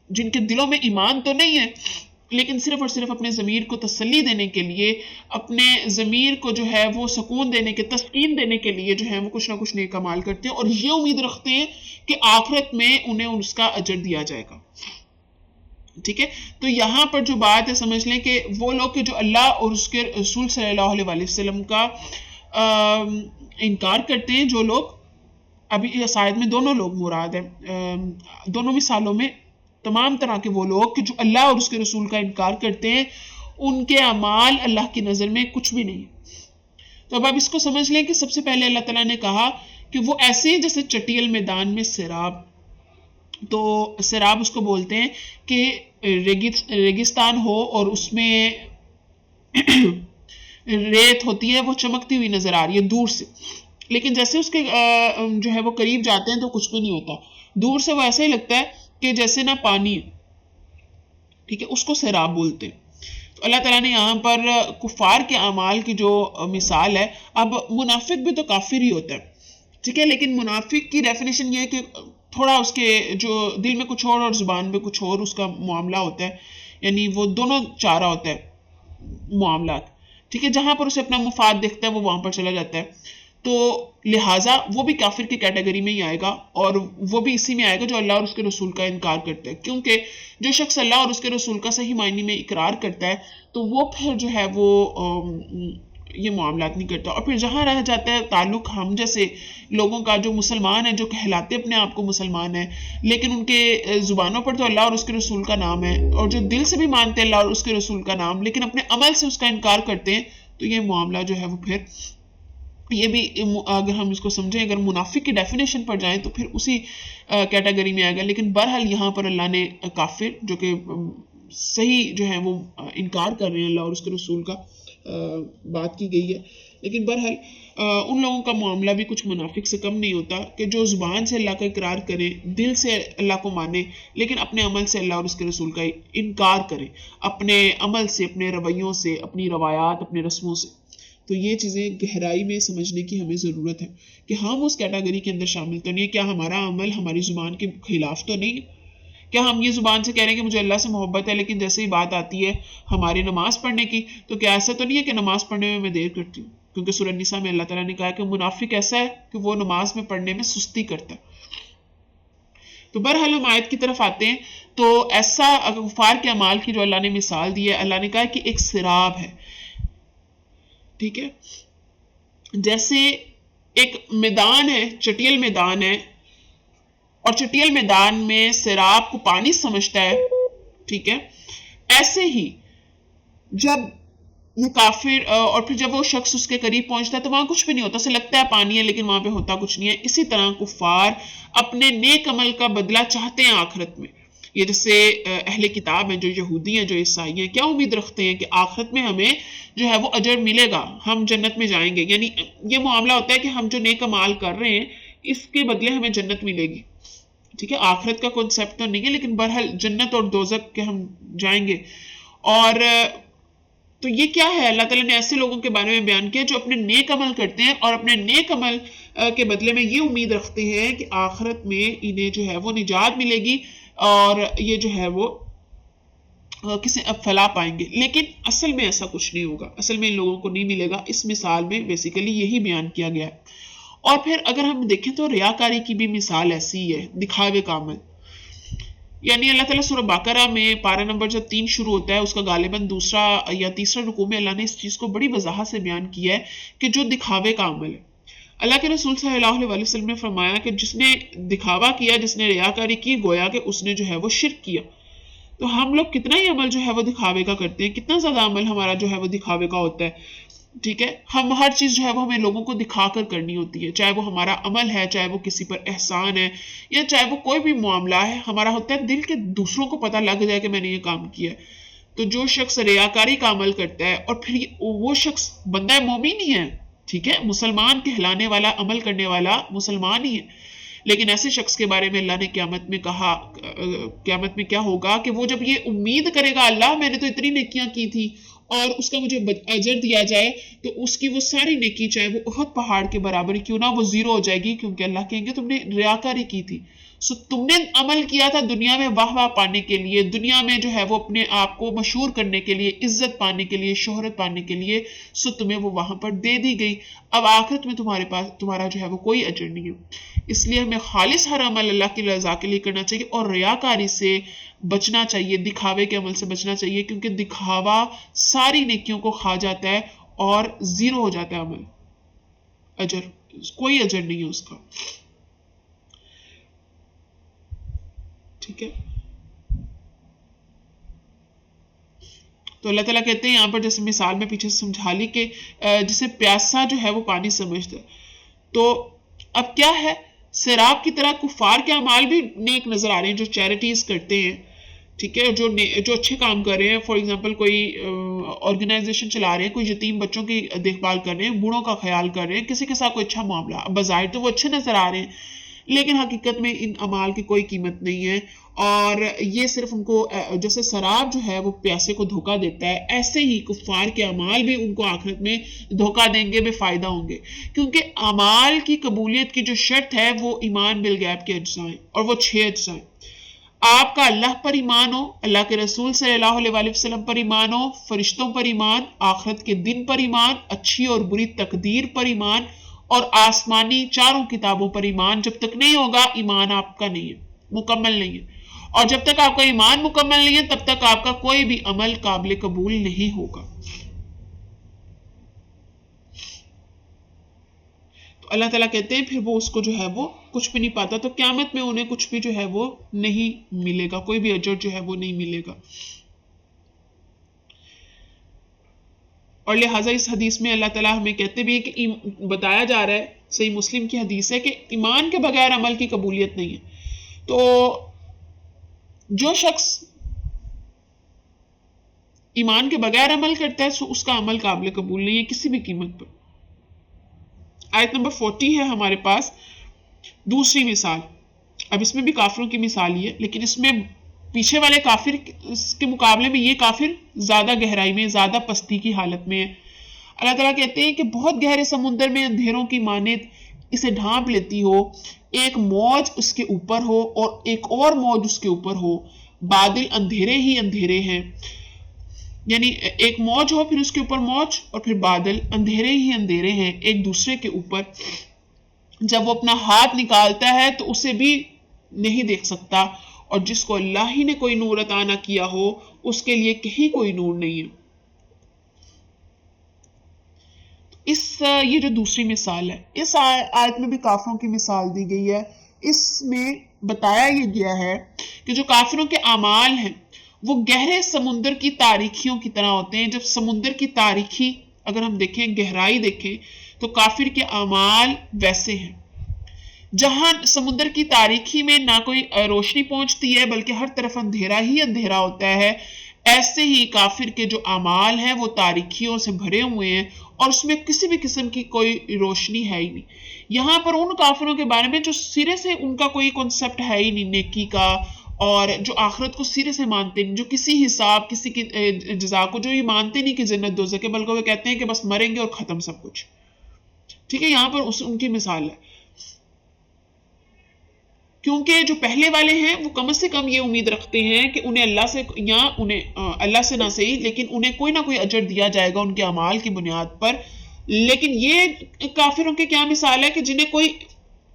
جن کے دلوں میں ایمان تو نہیں ہے لیکن صرف اور صرف اپنے ضمیر کو تسلی دینے کے لیے اپنے ضمیر کو جو ہے وہ سکون دینے کے تسکین دینے کے لیے جو ہے وہ کچھ نہ کچھ نیک اعمال کرتے ہیں اور یہ امید رکھتے ہیں کہ آخرت میں انہیں اس کا اجر دیا جائے گا. ٹھیک ہے. تو یہاں پر جو بات ہے سمجھ لیں کہ وہ لوگ کہ جو اللہ اور اس کے رسول صلی اللہ علیہ وسلم کا انکار کرتے ہیں, جو لوگ ابھی اس آیت میں دونوں لوگ مراد ہیں, دونوں مثالوں میں تمام طرح کے وہ لوگ کہ جو اللہ اور اس کے رسول کا انکار کرتے ہیں ان کے اعمال اللہ کی نظر میں کچھ بھی نہیں. تو اب آپ اس کو سمجھ لیں کہ سب سے پہلے اللہ تعالیٰ نے کہا کہ وہ ایسے ہیں جیسے چٹیل میدان میں سیراب. تو سیراب اس کو بولتے ہیں کہ ریگستان ہو اور اس میں ریت ہوتی ہے, وہ چمکتی ہوئی نظر آ رہی ہے دور سے, لیکن جیسے اس کے جو ہے وہ قریب جاتے ہیں تو کچھ بھی نہیں ہوتا. دور سے وہ ایسا ہی لگتا ہے کہ جیسے نہ پانی. ٹھیک ہے, اس کو سیراب بولتے ہیں. تو اللہ تعالیٰ نے یہاں پر کفار کے اعمال کی جو مثال ہے, اب منافق بھی تو کافر ہی ہوتا ہے, ٹھیک ہے, لیکن منافق کی ڈیفینیشن یہ ہے کہ تھوڑا اس کے جو دل میں کچھ اور زبان میں کچھ اور اس کا معاملہ ہوتا ہے, یعنی وہ دونوں چارہ ہوتا ہے معاملات. ٹھیک ہے, جہاں پر اسے اپنا مفاد دیکھتا ہے وہ وہاں پر چلا جاتا ہے. تو لہٰذا وہ بھی کافر کی کیٹیگری میں ہی آئے گا اور وہ بھی اسی میں آئے گا جو اللہ اور اس کے رسول کا انکار کرتا ہے, کیونکہ جو شخص اللہ اور اس کے رسول کا صحیح معنی میں اقرار کرتا ہے تو وہ پھر جو ہے وہ یہ معاملات نہیں کرتا. اور پھر جہاں رہ جاتا ہے تعلق ہم جیسے لوگوں کا جو مسلمان ہیں, جو کہلاتے اپنے آپ کو مسلمان ہیں لیکن ان کے زبانوں پر تو اللہ اور اس کے رسول کا نام ہے, اور جو دل سے بھی مانتے ہیں اللہ اور اس کے رسول کا نام لیکن اپنے عمل سے اس کا انکار کرتے ہیں, تو یہ معاملہ جو ہے وہ پھر یہ بھی اگر ہم اس کو سمجھیں, اگر منافق کی ڈیفینیشن پر جائیں تو پھر اسی کیٹیگری میں آئے گا. لیکن بہرحال یہاں پر اللہ نے کافر جو کہ صحیح جو ہے وہ انکار کر رہے ہیں اللہ اور اس کے رسول کا بات کی گئی ہے, لیکن بہرحال ان لوگوں کا معاملہ بھی کچھ منافق سے کم نہیں ہوتا کہ جو زبان سے اللہ کا اقرار کریں, دل سے اللہ کو مانے لیکن اپنے عمل سے اللہ اور اس کے رسول کا انکار کریں, اپنے عمل سے, اپنے رویوں سے, اپنی روایات, اپنے رسموں سے. تو یہ چیزیں گہرائی میں سمجھنے کی ہمیں ضرورت ہے کہ ہم اس کیٹیگری کے اندر شامل تو نہیں ہے. کیا ہمارا عمل ہماری زبان کے خلاف تو نہیں ہے؟ کیا ہم یہ زبان سے کہہ رہے ہیں کہ مجھے اللہ سے محبت ہے لیکن جیسے ہی بات آتی ہے ہماری نماز پڑھنے کی تو کیا ایسا تو نہیں ہے کہ نماز پڑھنے میں دیر کرتی ہوں؟ کیونکہ سورہ النساء میں اللہ تعالیٰ نے کہا کہ منافق ایسا ہے کہ وہ نماز میں پڑھنے میں سستی کرتا ہے. تو بہرحال ہم آیت کی طرف آتے ہیں. تو ایسا کفار کے اعمال کی جو اللہ نے مثال دی ہے, اللہ نے کہا کہ ایک سراب ہے. ٹھیک ہے, جیسے ایک میدان ہے, چٹیل میدان ہے, اور چٹیل میدان میں سیراب کو پانی سمجھتا ہے. ٹھیک ہے, ایسے ہی جب یہ کافر اور پھر جب وہ شخص اس کے قریب پہنچتا ہے تو وہاں کچھ بھی نہیں ہوتا, اسے لگتا ہے پانی ہے لیکن وہاں پہ ہوتا کچھ نہیں ہے. اسی طرح کفار اپنے نیک عمل کا بدلہ چاہتے ہیں آخرت میں. یہ جیسے اہل کتاب ہیں, جو یہودی ہیں, جو عیسائی ہیں, کیا امید رکھتے ہیں کہ آخرت میں ہمیں جو ہے وہ اجر ملے گا, ہم جنت میں جائیں گے. یعنی یہ معاملہ ہوتا ہے کہ ہم جو نیک اعمال کر رہے ہیں اس کے بدلے ہمیں جنت ملے گی. ٹھیک ہے, آخرت کا کنسیپٹ تو نہیں ہے لیکن بہرحال جنت اور دوزخ کے ہم جائیں گے. اور تو یہ کیا ہے, اللہ تعالیٰ نے ایسے لوگوں کے بارے میں بیان کیا جو اپنے نیک عمل کرتے ہیں اور اپنے نیک عمل کے بدلے میں یہ امید رکھتے ہیں کہ آخرت میں انہیں جو ہے وہ نجات ملے گی اور یہ جو ہے وہ کسی فلاح پائیں گے. لیکن اصل میں ایسا کچھ نہیں ہوگا, اصل میں ان لوگوں کو نہیں ملے گا. اس مثال میں بیسیکلی یہی بیان کیا گیا ہے. اور پھر اگر ہم دیکھیں تو ریاکاری کی بھی مثال ایسی ہے, دکھاوے کا عمل. یعنی اللہ تعالیٰ سورہ بقرہ میں پارہ نمبر جب 3 شروع ہوتا ہے اس کا غالباً دوسرا یا تیسرا رکوع میں اللہ نے اس چیز کو بڑی وضاحت سے بیان کیا ہے کہ جو دکھاوے کا عمل ہے. اللہ کے رسول صلی اللہ علیہ وسلم نے فرمایا کہ جس نے دکھاوا کیا, جس نے ریاکاری کی, گویا کہ اس نے جو ہے وہ شرک کیا. تو ہم لوگ کتنا ہی عمل جو ہے وہ دکھاوے کا کرتے ہیں, کتنا زیادہ عمل ہمارا جو ہے وہ دکھاوے کا ہوتا ہے. ٹھیک ہے، ہم ہر چیز جو ہے وہ ہمیں لوگوں کو دکھا کر کرنی ہوتی ہے، چاہے وہ ہمارا عمل ہے، چاہے وہ کسی پر احسان ہے، یا چاہے وہ کوئی بھی معاملہ ہے، ہمارا ہوتا ہے دل کے دوسروں کو پتہ لگ جائے کہ میں نے یہ کام کیا ہے۔ تو جو شخص ریاکاری کا عمل کرتا ہے اور پھر وہ شخص بندہ مومن ہی ہے، ٹھیک ہے، مسلمان کہلانے والا، عمل کرنے والا مسلمان ہی ہے، لیکن ایسے شخص کے بارے میں اللہ نے قیامت میں کہا، قیامت میں کیا ہوگا کہ وہ جب یہ امید کرے گا اللہ میں نے تو اتنی نیکیاں کی تھی اور اس کا مجھے اجر دیا جائے، تو اس کی وہ ساری نیکی چاہے وہ احد پہاڑ کے برابر کیوں نہ، وہ زیرو ہو جائے گی، کیونکہ اللہ کہیں گے تم نے ریاکاری کی تھی، سو تم نے عمل کیا تھا دنیا میں واہ واہ پانے کے لیے، دنیا میں جو ہے وہ اپنے آپ کو مشہور کرنے کے لیے، عزت پانے کے لیے، شہرت پانے کے لیے، سو تمہیں وہ وہاں پر دے دی گئی، اب آخرت میں تمہارے پاس تمہارا جو ہے وہ کوئی اجر نہیں ہے۔ اس لیے ہمیں خالص ہر عمل اللہ کی رضا کے لیے کرنا چاہیے اور ریاکاری سے بچنا چاہیے، دکھاوے کے عمل سے بچنا چاہیے، کیونکہ دکھاوا ساری نیکیوں کو کھا جاتا ہے اور زیرو ہو جاتا ہے عمل، اجر کوئی اجر نہیں ہے اس کا، ٹھیک ہے۔ تو اللہ تعالیٰ کہتے ہیں یہاں پر، جیسے مثال میں پیچھے سے سمجھا لی کہ جسے پیاسا جو ہے وہ پانی سمجھتا ہے، تو اب کیا ہے، سیراب کی طرح کفار کے اعمال بھی نیک نظر آ رہے ہیں جو چیریٹیز کرتے ہیں، ٹھیک ہے، جو اچھے کام کر رہے ہیں، فار ایگزامپل کوئی آرگنائزیشن چلا رہے ہیں، کوئی یتیم بچوں کی دیکھ بھال کر رہے ہیں، بوڑھوں کا خیال کر رہے ہیں، کسی کے ساتھ کوئی اچھا معاملہ، بظاہر تو وہ اچھے نظر آ رہے ہیں، لیکن حقیقت میں ان اعمال کی کوئی قیمت نہیں ہے، اور یہ صرف ان کو جیسے سراب جو ہے وہ پیاسے کو دھوکہ دیتا ہے، ایسے ہی کفار کے اعمال بھی ان کو آخرت میں دھوکہ دیں گے، بے فائدہ ہوں گے، کیونکہ اعمال کی قبولیت کی جو شرط ہے وہ ایمان بالغیب کے اجزاء ہیں، اور وہ 6 اجزاء ہیں۔ آپ کا اللہ پر ایمان ہو، اللہ کے رسول صلی اللہ علیہ وآلہ وسلم پر ایمان ہو، فرشتوں پر ایمان، آخرت کے دن پر ایمان، اچھی اور بری تقدیر پر ایمان، اور آسمانی چاروں کتابوں پر ایمان، جب تک نہیں ہوگا ایمان آپ کا نہیں ہے، مکمل نہیں ہے، اور جب تک آپ کا ایمان مکمل نہیں ہے تب تک آپ کا کوئی بھی عمل قابل قبول نہیں ہوگا۔ تو اللہ تعالیٰ کہتے ہیں پھر وہ اس کو جو ہے وہ کچھ بھی نہیں پاتا، تو قیامت میں انہیں کچھ بھی جو ہے وہ نہیں ملے گا، کوئی بھی اجر جو ہے وہ نہیں ملے گا۔ اور لہٰذا اس حدیث میں اللہ تعالیٰ ہمیں کہتے بھی ہے کہ بتایا جا رہا ہے، صحیح مسلم کی حدیث ہے کہ ایمان کے بغیر عمل کی قبولیت نہیں ہے، تو جو شخص ایمان کے بغیر عمل کرتا ہے سو اس کا عمل قابل قبول نہیں ہے کسی بھی قیمت پر۔ آیت نمبر 40 ہے ہمارے پاس، دوسری مثال، اب اس میں بھی کافروں کی مثال ہی ہے، لیکن اس میں پیچھے والے کافر کے مقابلے میں یہ کافر زیادہ گہرائی میں، زیادہ پستی کی حالت میں ہے۔ اللہ تعالیٰ کہتے ہیں کہ بہت گہرے سمندر میں اندھیروں کی مانند اسے ڈھانپ لیتی ہو، ایک موج اس کے اوپر ہو اور ایک اور موج اس کے اوپر ہو، بادل اندھیرے ہی اندھیرے ہیں، یعنی ایک موج ہو پھر اس کے اوپر موج اور پھر بادل اندھیرے ہی اندھیرے ہیں ایک دوسرے کے اوپر، جب وہ اپنا ہاتھ نکالتا ہے تو اسے بھی نہیں دیکھ سکتا، اور جس کو اللہ ہی نے کوئی نور عطا نہ کیا ہو اس کے لیے کہیں کوئی نور نہیں ہے۔ یہ جو دوسری مثال ہے، اس آیت میں بھی کافروں کی مثال دی گئی ہے، اس میں بتایا یہ گیا ہے کہ جو کافروں کے اعمال ہیں وہ گہرے سمندر کی تاریکیوں کی طرح ہوتے ہیں۔ جب سمندر کی تاریکی اگر ہم دیکھیں، گہرائی دیکھیں، تو کافر کے اعمال ویسے ہیں، جہاں سمندر کی تاریکی میں نہ کوئی روشنی پہنچتی ہے بلکہ ہر طرف اندھیرا ہی اندھیرا ہوتا ہے، ایسے ہی کافر کے جو اعمال ہیں وہ تاریکیوں سے بھرے ہوئے ہیں اور اس میں کسی بھی قسم کی کوئی روشنی ہے ہی نہیں۔ یہاں پر ان کافروں کے بارے میں جو سرے سے ان کا کوئی کنسپٹ ہے ہی نہیں نیکی کا، اور جو آخرت کو سرے سے مانتے نہیں، جو کسی حساب، کسی کی جزا کو جو یہ مانتے نہیں کہ جنت دوزخ ہے، بلکہ وہ کہتے ہیں کہ بس مریں گے اور ختم سب کچھ، ٹھیک ہے، یہاں پر ان کی مثال ہے۔ کیونکہ جو پہلے والے ہیں وہ کم سے کم یہ امید رکھتے ہیں کہ انہیں اللہ سے، یا انہیں اللہ سے نہ صحیح لیکن انہیں کوئی نہ کوئی اجر دیا جائے گا ان کے اعمال کی بنیاد پر، لیکن یہ کافروں کے کیا مثال ہے کہ جنہیں کوئی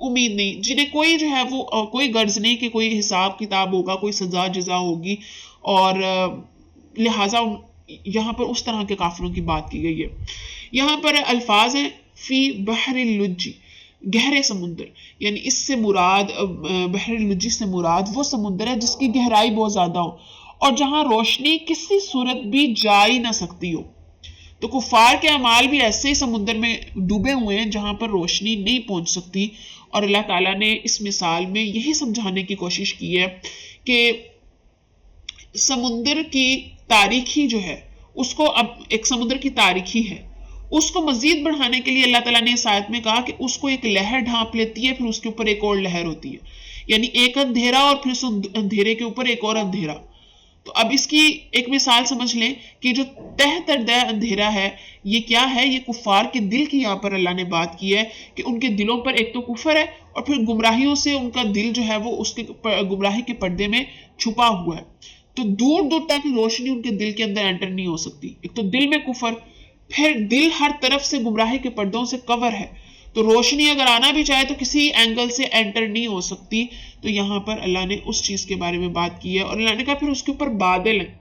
امید نہیں، جنہیں کوئی جو ہے وہ کوئی غرض نہیں کہ کوئی حساب کتاب ہوگا، کوئی سزا جزا ہوگی، اور لہٰذا یہاں پر اس طرح کے کافروں کی بات کی گئی ہے۔ یہاں پر الفاظ ہیں فی بحر اللجی، گہرے سمندر، یعنی اس سے مراد، بحر اللجی سے مراد وہ سمندر ہے جس کی گہرائی بہت زیادہ ہو اور جہاں روشنی کسی صورت بھی جا ہی نہ سکتی ہو۔ تو کفار کے اعمال بھی ایسے ہی سمندر میں ڈوبے ہوئے ہیں جہاں پر روشنی نہیں پہنچ سکتی. اور اللہ تعالیٰ نے اس مثال میں یہی سمجھانے کی کوشش کی ہے کہ سمندر کی تاریکی جو ہے اس کو، اب ایک سمندر کی تاریکی ہے، اس کو مزید بڑھانے کے لیے اللہ تعالیٰ نے اس آیت میں کہا کہ اس کو ایک لہر ڈھانپ لیتی ہے، پھر اس کے اوپر ایک اور لہر ہوتی ہے. یعنی ایک اندھیرا اور پھر اس اندھیرے کے اوپر ایک اور اندھیرا. تو اب اس کی ایک مثال سمجھ لیں کہ جو تہ تردہ اندھیرا ہے یہ کیا ہے؟ یہ کفار کے دل کی یہاں پر اللہ نے بات کی ہے کہ ان کے دلوں پر ایک تو کفر ہے اور پھر گمراہیوں سے ان کا دل جو ہے وہ اس کے گمراہی کے پردے میں چھپا ہوا ہے. تو دور دور تک روشنی ان کے دل کے اندر انٹر نہیں ہو سکتی. ایک تو دل میں کفر، پھر دل ہر طرف سے گمراہی کے پردوں سے کور ہے، تو روشنی اگر آنا بھی چاہے تو کسی اینگل سے انٹر نہیں ہو سکتی. تو یہاں پر اللہ نے اس چیز کے بارے میں بات کی ہے اور اللہ نے کہا پھر اس کے اوپر بادل ہیں.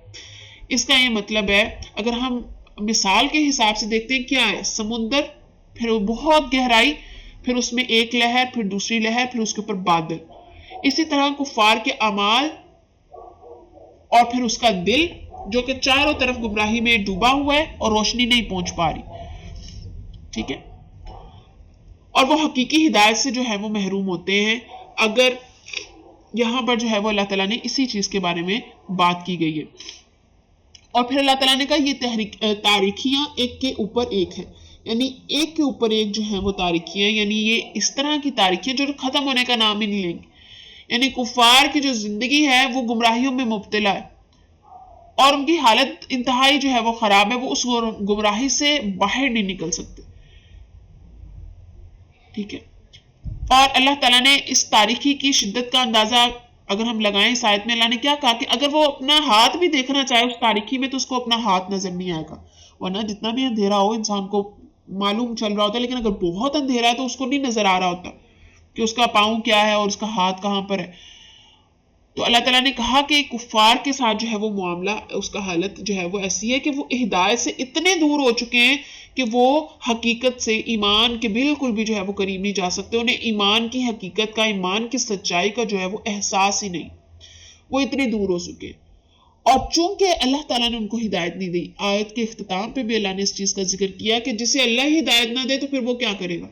اس کا یہ مطلب ہے اگر ہم مثال کے حساب سے دیکھتے ہیں کیا ہے، سمندر، پھر وہ بہت گہرائی، پھر اس میں ایک لہر، پھر دوسری لہر، پھر اس کے اوپر بادل. اسی طرح کفار کے اعمال اور پھر اس کا دل جو کہ چاروں طرف گمراہی میں ڈوبا ہوا ہے اور روشنی نہیں پہنچ پا رہی. ٹھیک ہے، اور وہ حقیقی ہدایت سے جو ہے وہ محروم ہوتے ہیں. اگر یہاں پر جو ہے وہ اللہ تعالیٰ نے اسی چیز کے بارے میں بات کی گئی ہے. اور پھر اللہ تعالیٰ نے کہا یہ تاریکیاں ایک کے اوپر ایک ہے، یعنی ایک کے اوپر ایک جو ہے وہ تاریکیاں، یعنی یہ اس طرح کی تاریکیاں جو ختم ہونے کا نام ہی نہیں لیں گی. یعنی کفار کی جو زندگی ہے وہ گمراہیوں میں مبتلا ہے اور ان کی حالت انتہائی جو ہے وہ خراب ہے، وہ اس گمراہی سے باہر نہیں نکل سکتے. ٹھیک ہے، اور اللہ تعالیٰ نے اس تاریکی کی شدت کا اندازہ اگر ہم لگائیں اس آیت میں، اللہ نے کیا کہا کہ اگر وہ اپنا ہاتھ بھی دیکھنا چاہے اس تاریکی میں تو اس کو اپنا ہاتھ نظر نہیں آئے گا. ورنہ جتنا بھی اندھیرا ہو انسان کو معلوم چل رہا ہوتا ہے، لیکن اگر بہت اندھیرا ہے تو اس کو نہیں نظر آ رہا ہوتا کہ اس کا پاؤں کیا ہے اور اس کا ہاتھ کہاں پر ہے. تو اللہ تعالیٰ نے کہا کہ کفار کے ساتھ جو ہے وہ معاملہ، اس کا حالت جو ہے وہ ایسی ہے کہ وہ ہدایت سے اتنے دور ہو چکے ہیں کہ وہ حقیقت سے، ایمان کے بالکل بھی جو ہے وہ قریب نہیں جا سکتے. انہیں ایمان کی حقیقت کا، ایمان کی سچائی کا جو ہے وہ احساس ہی نہیں، وہ اتنے دور ہو چکے ہیں. اور چونکہ اللہ تعالیٰ نے ان کو ہدایت نہیں دی، آیت کے اختتام پہ بھی اللہ نے اس چیز کا ذکر کیا کہ جسے اللہ ہدایت نہ دے تو پھر وہ کیا کرے گا؟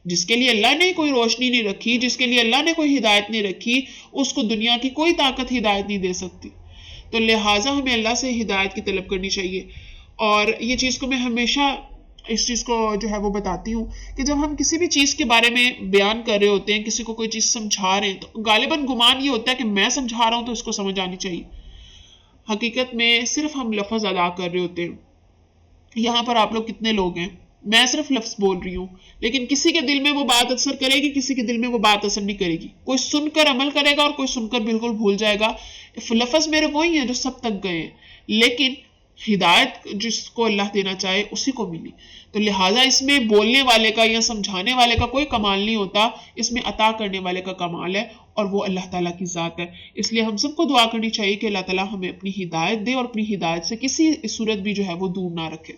جس کے لیے اللہ نے کوئی روشنی نہیں رکھی، جس کے لیے اللہ نے کوئی ہدایت نہیں رکھی، اس کو دنیا کی کوئی طاقت ہدایت نہیں دے سکتی. تو لہٰذا ہمیں اللہ سے ہدایت کی طلب کرنی چاہیے. اور یہ چیز کو میں ہمیشہ اس چیز کو جو ہے وہ بتاتی ہوں کہ جب ہم کسی بھی چیز کے بارے میں بیان کر رہے ہوتے ہیں، کسی کو کوئی چیز سمجھا رہے ہیں، تو غالباً گمان یہ ہوتا ہے کہ میں سمجھا رہا ہوں تو اس کو سمجھ آنی چاہیے. حقیقت میں صرف ہم لفظ ادا کر رہے ہوتے ہیں. یہاں پر آپ لوگ کتنے لوگ ہیں، میں صرف لفظ بول رہی ہوں، لیکن کسی کے دل میں وہ بات اثر کرے گی، کسی کے دل میں وہ بات اثر نہیں کرے گی. کوئی سن کر عمل کرے گا اور کوئی سن کر بالکل بھول جائے گا. لفظ میرے وہی ہیں جو سب تک گئے ہیں، لیکن ہدایت جس کو اللہ دینا چاہے اسی کو ملی. تو لہٰذا اس میں بولنے والے کا یا سمجھانے والے کا کوئی کمال نہیں ہوتا، اس میں عطا کرنے والے کا کمال ہے اور وہ اللہ تعالیٰ کی ذات ہے. اس لیے ہم سب کو دعا کرنی چاہیے کہ اللہ تعالیٰ ہمیں اپنی ہدایت دے اور اپنی ہدایت سے کسی صورت بھی جو ہے وہ دور نہ رکھے.